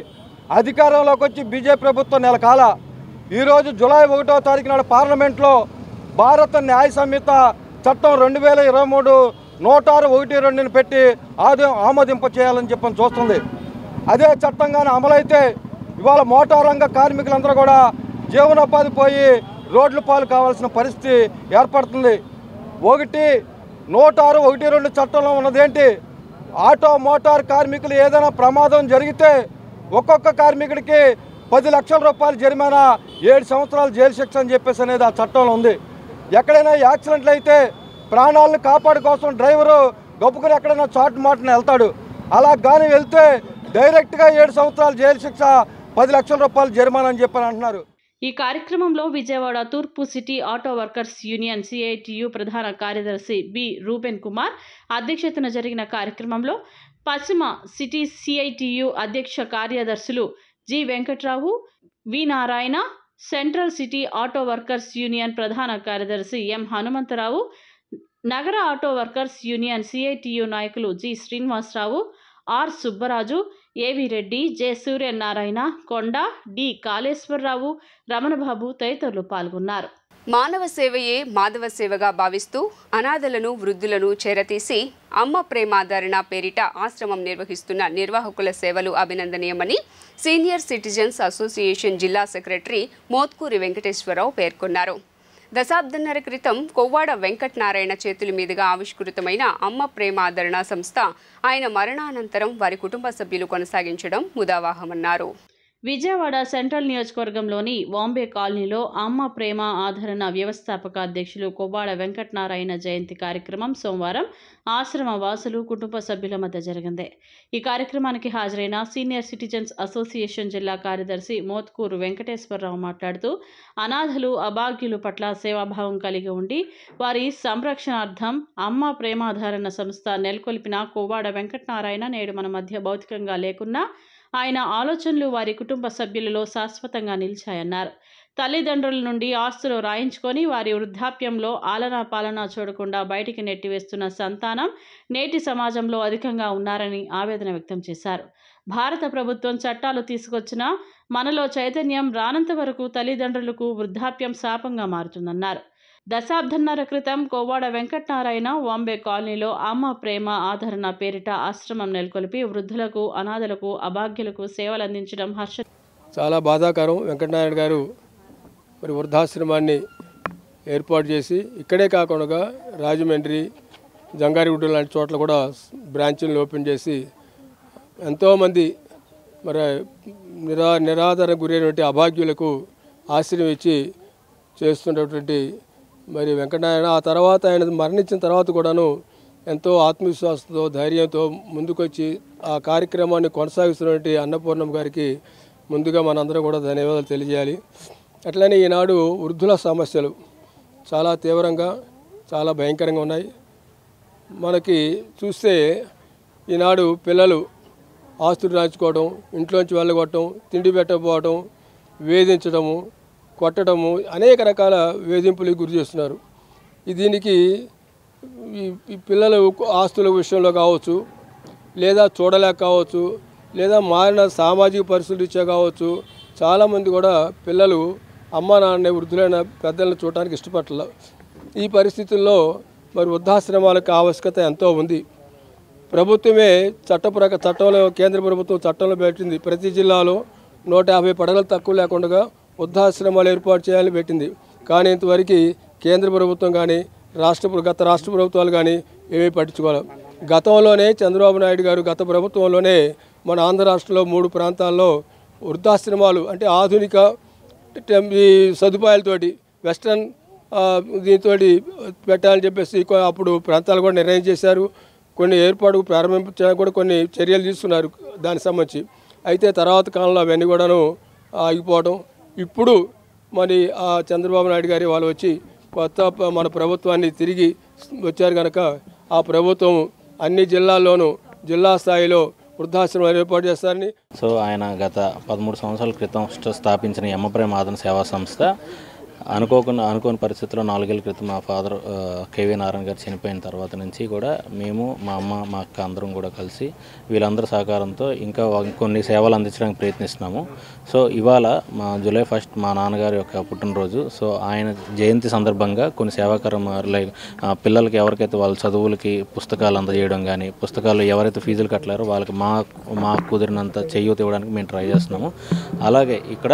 అధికారంలోకి వచ్చి బీజేపీ ప్రభుత్వం నెల కాల ఈరోజు జూలై 1వ తారీఖు నాడు పార్లమెంట్లో భారత న్యాయ సంహిత చట్టం 2023(1)(6)(1)(2)ని పెట్టి ఆమోదింప చేయాలని చెప్పని చూస్తుంది. అదే చట్టంగానే అమలైతే ఇవాళ మోటార్ రంగ కార్మికులందరూ కూడా జీవనోపాధి పోయి రోడ్ల పాలు కావాల్సిన పరిస్థితి ఏర్పడుతుంది. 106(1)(2) చట్టంలో ఉన్నదేంటి? ఆటో, మోటార్ కార్మికులు ఏదైనా ప్రమాదం జరిగితే ఒక్కొక్క కార్మికుడికి 10 లక్షల రూపాయలు జరిమానా, 7 సంవత్సరాలు జైలు శిక్ష అని చెప్పేసి అనేది ఆ చట్టంలో ఉంది. ఎక్కడైనా యాక్సిడెంట్లు అయితే ప్రాణాలను కాపాడు కోసం డ్రైవరు గొప్పకుని ఎక్కడైనా చాటు మాటను వెళ్తాడు. అలా కానీ వెళ్తే డైరెక్ట్గా 7 సంవత్సరాలు జైలు శిక్ష, 10 లక్షల రూపాయలు జరిమానా అని చెప్పని అంటున్నారు. ఈ కార్యక్రమంలో విజయవాడ తూర్పు city auto workers union CITU ప్రధాన కార్యదర్శి బి రూబెన్ కుమార్ అధ్యక్షతన జరిగిన కార్యక్రమంలో పశ్చిమ సిటీ CITU అధ్యక్ష కార్యదర్శులు G Venkatrao, V Narayana, central city auto workers union ప్రధాన కార్యదర్శి ఎం హనుమంతరావు, నగర ఆటో వర్కర్స్ యూనియన్ CITU నాయకులు G Srinivasarao, R Subbaraju, AV Reddy, J Suryanarayana, కొండ, డి కాళేశ్వరరావు, రమణబాబు తదితరులు పాల్గొన్నారు. మానవ సేవయే మాధవ సేవగా భావిస్తూ అనాథలను, వృద్ధులను చేరతీసి అమ్మ ప్రేమాదరణ పేరిట ఆశ్రమం నిర్వహిస్తున్న నిర్వాహకుల సేవలు అభినందనీయమని సీనియర్ సిటిజన్స్ అసోసియేషన్ జిల్లా సెక్రటరీ మోత్కూరి వెంకటేశ్వరరావు పేర్కొన్నారు. దశాబ్దన్నర క్రితం కొవ్వాడ వెంకటనారాయణ చేతుల మీదుగా ఆవిష్కృతమైన అమ్మ ప్రేమాదరణ సంస్థ ఆయన మరణానంతరం వారి కుటుంబ సభ్యులు కొనసాగించడం ముదావాహమన్నారు. విజయవాడ సెంట్రల్ నియోజకవర్గంలోని వాంబే కాలనీలో అమ్మ ప్రేమ ఆదరణ వ్యవస్థాపక అధ్యక్షులు కొవ్వాడ వెంకటనారాయణ జయంతి కార్యక్రమం సోమవారం ఆశ్రమ వాసులు, కుటుంబ సభ్యుల మధ్య జరిగింది. ఈ కార్యక్రమానికి హాజరైన సీనియర్ సిటిజన్స్ అసోసియేషన్ జిల్లా కార్యదర్శి మోత్కూరు వెంకటేశ్వరరావు మాట్లాడుతూ, అనాథలు, అభాగ్యుల పట్ల సేవాభావం కలిగి ఉండి వారి సంరక్షణార్థం అమ్మ ప్రేమాధారణ సంస్థ నెలకొల్పిన కొవ్వాడ వెంకటనారాయణ నేడు మన మధ్య భౌతికంగా లేకున్నా ఆయన ఆలోచనలు వారి కుటుంబ సభ్యులలో శాశ్వతంగా నిలిచాయన్నారు. తల్లిదండ్రుల నుండి ఆస్తులు రాయించుకొని వారి వృద్ధాప్యంలో ఆలనా పాలనా చూడకుండా బయటికి నెట్టివేస్తున్న సంతానం నేటి సమాజంలో అధికంగా ఉన్నారని ఆవేదన వ్యక్తం చేశారు. భారత ప్రభుత్వం చట్టాలు తీసుకొచ్చినా మనలో చైతన్యం రానంత వరకు తల్లిదండ్రులకు వృద్ధాప్యం శాపంగా మారుతుందన్నారు. దశాబ్దన్నర క్రితం కోవాడ వెంకటనారాయణ వాంబే కాలనీలో అమ్మ ప్రేమ ఆదరణ పేరిట ఆశ్రమం నెలకొల్పి వృద్ధులకు, అనాథలకు, అభాగ్యులకు సేవలు అందించడం చాలా బాధాకరం. వెంకటనారాయణ గారు మరి వృద్ధాశ్రమాన్ని ఏర్పాటు చేసి ఇక్కడే కాకుండా రాజమండ్రి, జంగారెడ్డి లాంటి చోట్ల కూడా బ్రాంచ్లను ఓపెన్ చేసి ఎంతోమంది మరి నిరాదరణ గురైనటువంటి అభాగ్యులకు ఆశ్రయం ఇచ్చి చేస్తున్నటువంటి మరి వెంకటనారాయణ ఆ తర్వాత ఆయన మరణించిన తర్వాత కూడాను ఎంతో ఆత్మవిశ్వాసంతో, ధైర్యంతో ముందుకొచ్చి ఆ కార్యక్రమాన్ని కొనసాగిస్తున్నటువంటి అన్నపూర్ణమ్మ గారికి ముందుగా మనందరం కూడా ధన్యవాదాలు తెలియజేయాలి. అట్లనే ఈనాడు వృద్ధుల సమస్యలు చాలా తీవ్రంగా, చాలా భయంకరంగా ఉన్నాయి. మనకి చూస్తే ఈనాడు పిల్లలు ఆస్తులు రాయించుకోవడం, ఇంట్లోంచి వెళ్ళగొట్టడం, తిండి పెట్టకపోవడం, వేధించడము, కొట్టడము, అనేక రకాల వేధింపులకు గురి చేస్తున్నారు. దీనికి ఈ పిల్లలు ఆస్తుల విషయంలో కావచ్చు, లేదా చూడలేక కావచ్చు, లేదా మారిన సామాజిక పరిస్థితులు ఇచ్చే కావచ్చు, చాలామంది కూడా పిల్లలు అమ్మ నాన్న వృద్ధులైన పెద్దలను చూడటానికి ఇష్టపడలేదు. ఈ పరిస్థితుల్లో మరి వృద్ధాశ్రమాలకు ఆవశ్యకత ఎంతో ఉంది. ప్రభుత్వమే చట్టంలో కేంద్ర ప్రభుత్వం చట్టంలో పెట్టింది, ప్రతి జిల్లాలో 150 పడగలు తక్కువ లేకుండా వృద్ధాశ్రమాలు ఏర్పాటు చేయాలని పెట్టింది. కానీ ఇంతవరకు కేంద్ర ప్రభుత్వం కానీ గత రాష్ట్ర ప్రభుత్వాలు కానీ ఏమీ పట్టించుకోవాలి. గతంలోనే చంద్రబాబు నాయుడు గారు గత ప్రభుత్వంలోనే మన ఆంధ్ర రాష్ట్రంలో 3 ప్రాంతాల్లో వృద్ధాశ్రమాలు అంటే ఆధునిక సదుపాయాలతోటి వెస్ట్రన్ దీంతో పెట్టాలని చెప్పేసి అప్పుడు ప్రాంతాలు కూడా నిర్ణయం చేశారు. కొన్ని ఏర్పాటు ప్రారంభించడానికి కూడా కొన్ని చర్యలు తీసుకున్నారు దానికి సంబంధించి. అయితే తర్వాత కాలంలో అవన్నీ కూడాను ఆగిపోవడం. ఇప్పుడు మరి ఆ చంద్రబాబు నాయుడు గారి వాళ్ళు వచ్చి కొత్త మన ప్రభుత్వాన్ని తిరిగి వచ్చారు కనుక ఆ ప్రభుత్వం అన్ని జిల్లాల్లోనూ జిల్లా స్థాయిలో వృద్ధాశ్రమాలు ఏర్పాటు చేస్తారని. సో ఆయన గత 13 సంవత్సరాల క్రితం స్థాపించిన అమ్మ ప్రేమ ఆదరణ సేవా సంస్థ అనుకోని పరిస్థితుల్లో 4 ఏళ్ల క్రితం మా ఫాదర్ కేవీ నారాయణ గారు చనిపోయిన తర్వాత నుంచి కూడా మేము, మా అమ్మ, మా అక్క అందరం కూడా కలిసి వీళ్ళందరి సహకారంతో ఇంకా కొన్ని సేవలు అందించడానికి ప్రయత్నిస్తున్నాము. సో ఇవాళ మా జూలై 1 మా నాన్నగారి యొక్క పుట్టినరోజు. సో ఆయన జయంతి సందర్భంగా కొన్ని సేవా కార్యక్రమాలు లైక్ పిల్లలకి ఎవరికైతే వాళ్ళ చదువులకి పుస్తకాలు అందజేయడం కానీ, పుస్తకాలు ఎవరైతే ఫీజులు కట్టలేరో వాళ్ళకి మాకు కుదిరినంత చేయూత ఇవ్వడానికి మేము ట్రై చేస్తున్నాము. అలాగే ఇక్కడ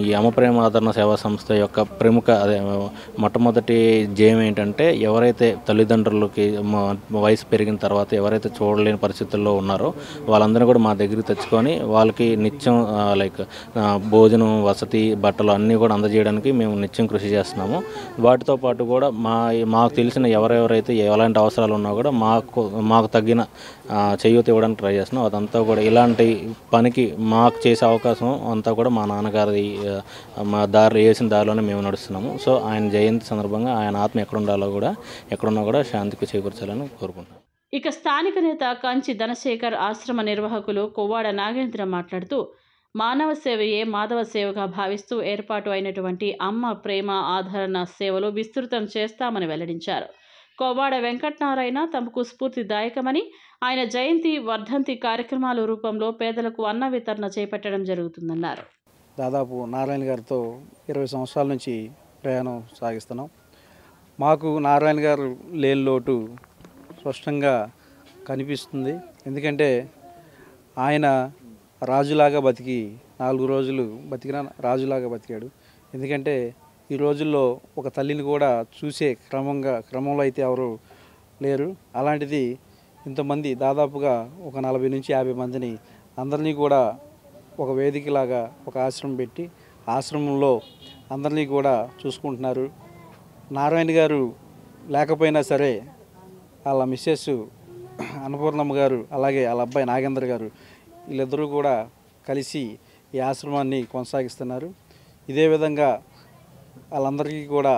ఈ అమ్మ ప్రేమ ఆదరణ సేవా సంస్థ యొక్క ప్రముఖ మొట్టమొదటి జయం ఏంటంటే ఎవరైతే తల్లిదండ్రులకి వయసు పెరిగిన తర్వాత ఎవరైతే చూడలేని పరిస్థితుల్లో ఉన్నారో వాళ్ళందరూ కూడా మా దగ్గరికి తెచ్చుకొని వాళ్ళకి నిత్యం లైక్ భోజనం, వసతి, బట్టలు అన్నీ కూడా అందజేయడానికి మేము నిత్యం కృషి చేస్తున్నాము. వాటితో పాటు కూడా మాకు తెలిసిన ఎవరెవరైతే ఎలాంటి అవసరాలు ఉన్నా కూడా మాకు తగ్గిన చేయూత ఇవ్వడానికి ట్రై చేస్తున్నాం. అదంతా కూడా ఇలాంటి పనికి మాకు చేసే అవకాశం అంతా కూడా మా నాన్నగారి మా వేసిన దారిలోనే మేము నడుస్తున్నాము. సో ఆయన జయంతి సందర్భంగా ఆయన ఆత్మ ఎక్కడున్నా కూడా శాంతికి చేకూర్చాలని కోరుకుంటున్నాను. ఇక స్థానిక నేత కంచి ధనశేఖర్, ఆశ్రమ నిర్వాహకులు కొవ్వాడ నాగేంద్ర మాట్లాడుతూ మానవ సేవయే మాధవ సేవగా భావిస్తూ ఏర్పాటు అయినటువంటి అమ్మ ప్రేమ ఆదరణ సేవలు విస్తృతం చేస్తామని వెల్లడించారు. కొవ్వాడ వెంకటనారాయణ తమకు స్ఫూర్తిదాయకమని, ఆయన జయంతి, వర్ధంతి కార్యక్రమాల రూపంలో పేదలకు అన్న వితరణ చేపట్టడం జరుగుతుందన్నారు. దాదాపు నారాయణ గారితో 20 సంవత్సరాల నుంచి ప్రయాణం సాగిస్తున్నాం. మాకు నారాయణ గారు లేని లోటు స్పష్టంగా కనిపిస్తుంది. ఎందుకంటే ఆయన రాజులాగా బతికి 4 రోజులు బతికిన రాజులాగా బతికాడు. ఎందుకంటే ఈ రోజుల్లో ఒక తల్లిని కూడా చూసే క్రమంలో అయితే ఎవరు లేరు. అలాంటిది ఇంతమంది దాదాపుగా ఒక 40 నుంచి 50 మందిని అందరినీ కూడా ఒక వేదికలాగా ఒక ఆశ్రమం పెట్టి ఆశ్రమంలో అందరినీ కూడా చూసుకుంటున్నారు. నారాయణ గారు లేకపోయినా సరే వాళ్ళ మిస్సెస్ అన్నపూర్ణమ్మ గారు, అలాగే వాళ్ళ అబ్బాయి నాగేంద్ర గారు, వీళ్ళిద్దరూ కూడా కలిసి ఈ ఆశ్రమాన్ని కొనసాగిస్తున్నారు. ఇదే విధంగా వాళ్ళందరికీ కూడా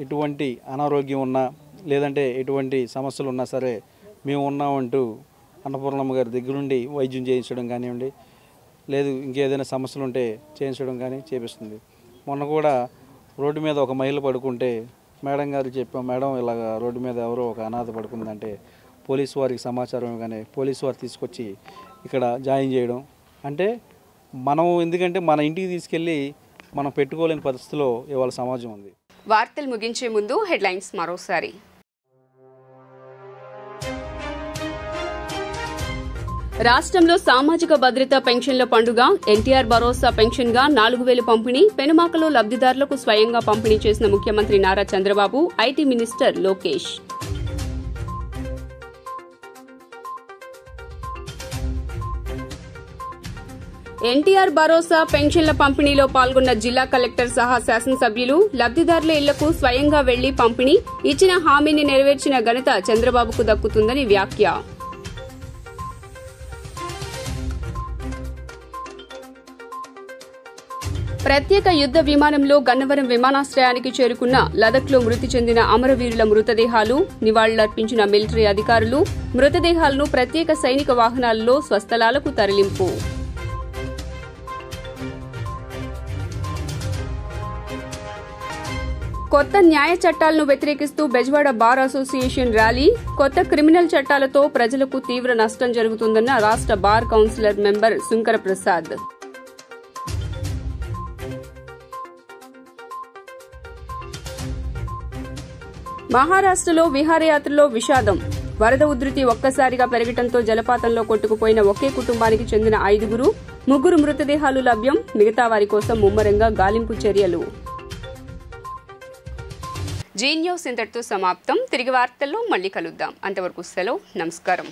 ఎటువంటి అనారోగ్యం ఉన్నా లేదంటే ఎటువంటి సమస్యలు ఉన్నా సరే మేము ఉన్నామంటూ అన్నపూర్ణమ్మ గారి దగ్గరుండి వైద్యం చేయించడం కానివ్వండి, లేదు ఇంకేదైనా సమస్యలు ఉంటే చేయించడం కానీ చేపిస్తుంది. మొన్న కూడా రోడ్డు మీద ఒక మహిళ పడుకుంటే మేడం గారు చెప్పాం, మేడం ఇలాగ రోడ్డు మీద ఎవరో ఒక అనాథ పడుకుందంటే పోలీసు వారికి సమాచారం ఇవ్వగానే పోలీసు వారు తీసుకొచ్చి ఇక్కడ జాయిన్ చేయడం. అంటే మనం ఎందుకంటే మన ఇంటికి తీసుకెళ్ళి మనం పెట్టుకోలేని పరిస్థితిలో ఇవాళ సమాజం ఉంది. వార్తలు ముగించే ముందు హెడ్లైన్స్ మరోసారి. రాష్ట్రంలో సామాజిక భద్రత పెన్షన్ల పండుగ. ఎన్టీఆర్ భరోసా పెన్షన్గా 4,000 పంపిణీ. పెనుమాకలో లబ్దిదారులకు స్వయంగా పంపిణీ చేసిన ముఖ్యమంత్రి నారా చంద్రబాబు, ఐటీ మినిస్టర్ లోకేష్. ఎన్టీఆర్ భరోసా పెన్షన్ల పంపిణీలో పాల్గొన్న జిల్లా కలెక్టర్ సహా శాసనసభ్యులు. లబ్దిదారుల ఇళ్లకు స్వయంగా వెళ్లి పంపిణీ. ఇచ్చిన హామీని నెరవేర్చిన ఘనత చంద్రబాబుకు దక్కుతుందని వ్యాఖ్య. ప్రత్యేక యుద్ద విమానంలో గన్నవరం విమానాశ్రయానికి చేరుకున్న లదఖ్లో మృతి చెందిన అమరవీరుల మృతదేహాలు. నివాళులర్పించిన మిలిటరీ అధికారులు. మృతదేహాలను ప్రత్యేక సైనిక వాహనాల్లో స్వస్థలాలకు తరలింపు. కొత్త న్యాయ చట్టాలను వ్యతిరేకిస్తూ బెజవాడ బార్ అసోసియేషన్ ర్యాలీ. కొత్త క్రిమినల్ చట్టాలతో ప్రజలకు తీవ్ర నష్టం జరుగుతుందన్న రాష్ట్ర bar councillor member Shankara Prasad. మహారాష్ట్రలో విహారయాత్రలో విషాదం. వరద ఉధృతి ఒక్కసారిగా పెరగడంతో జలపాతంలో కొట్టుకుపోయిన ఒకే కుటుంబానికి చెందిన 5, 3 మృతదేహాలు లభ్యం. మిగతా వారి కోసం ముమ్మరంగా గాలింపు చర్యలు. జీ న్యూస్ ఇంతటితో సమాప్తం. తిరిగి వార్తల్లో మళ్లీ కలుద్దాం. అంతవరకు సెలవు. నమస్కారం.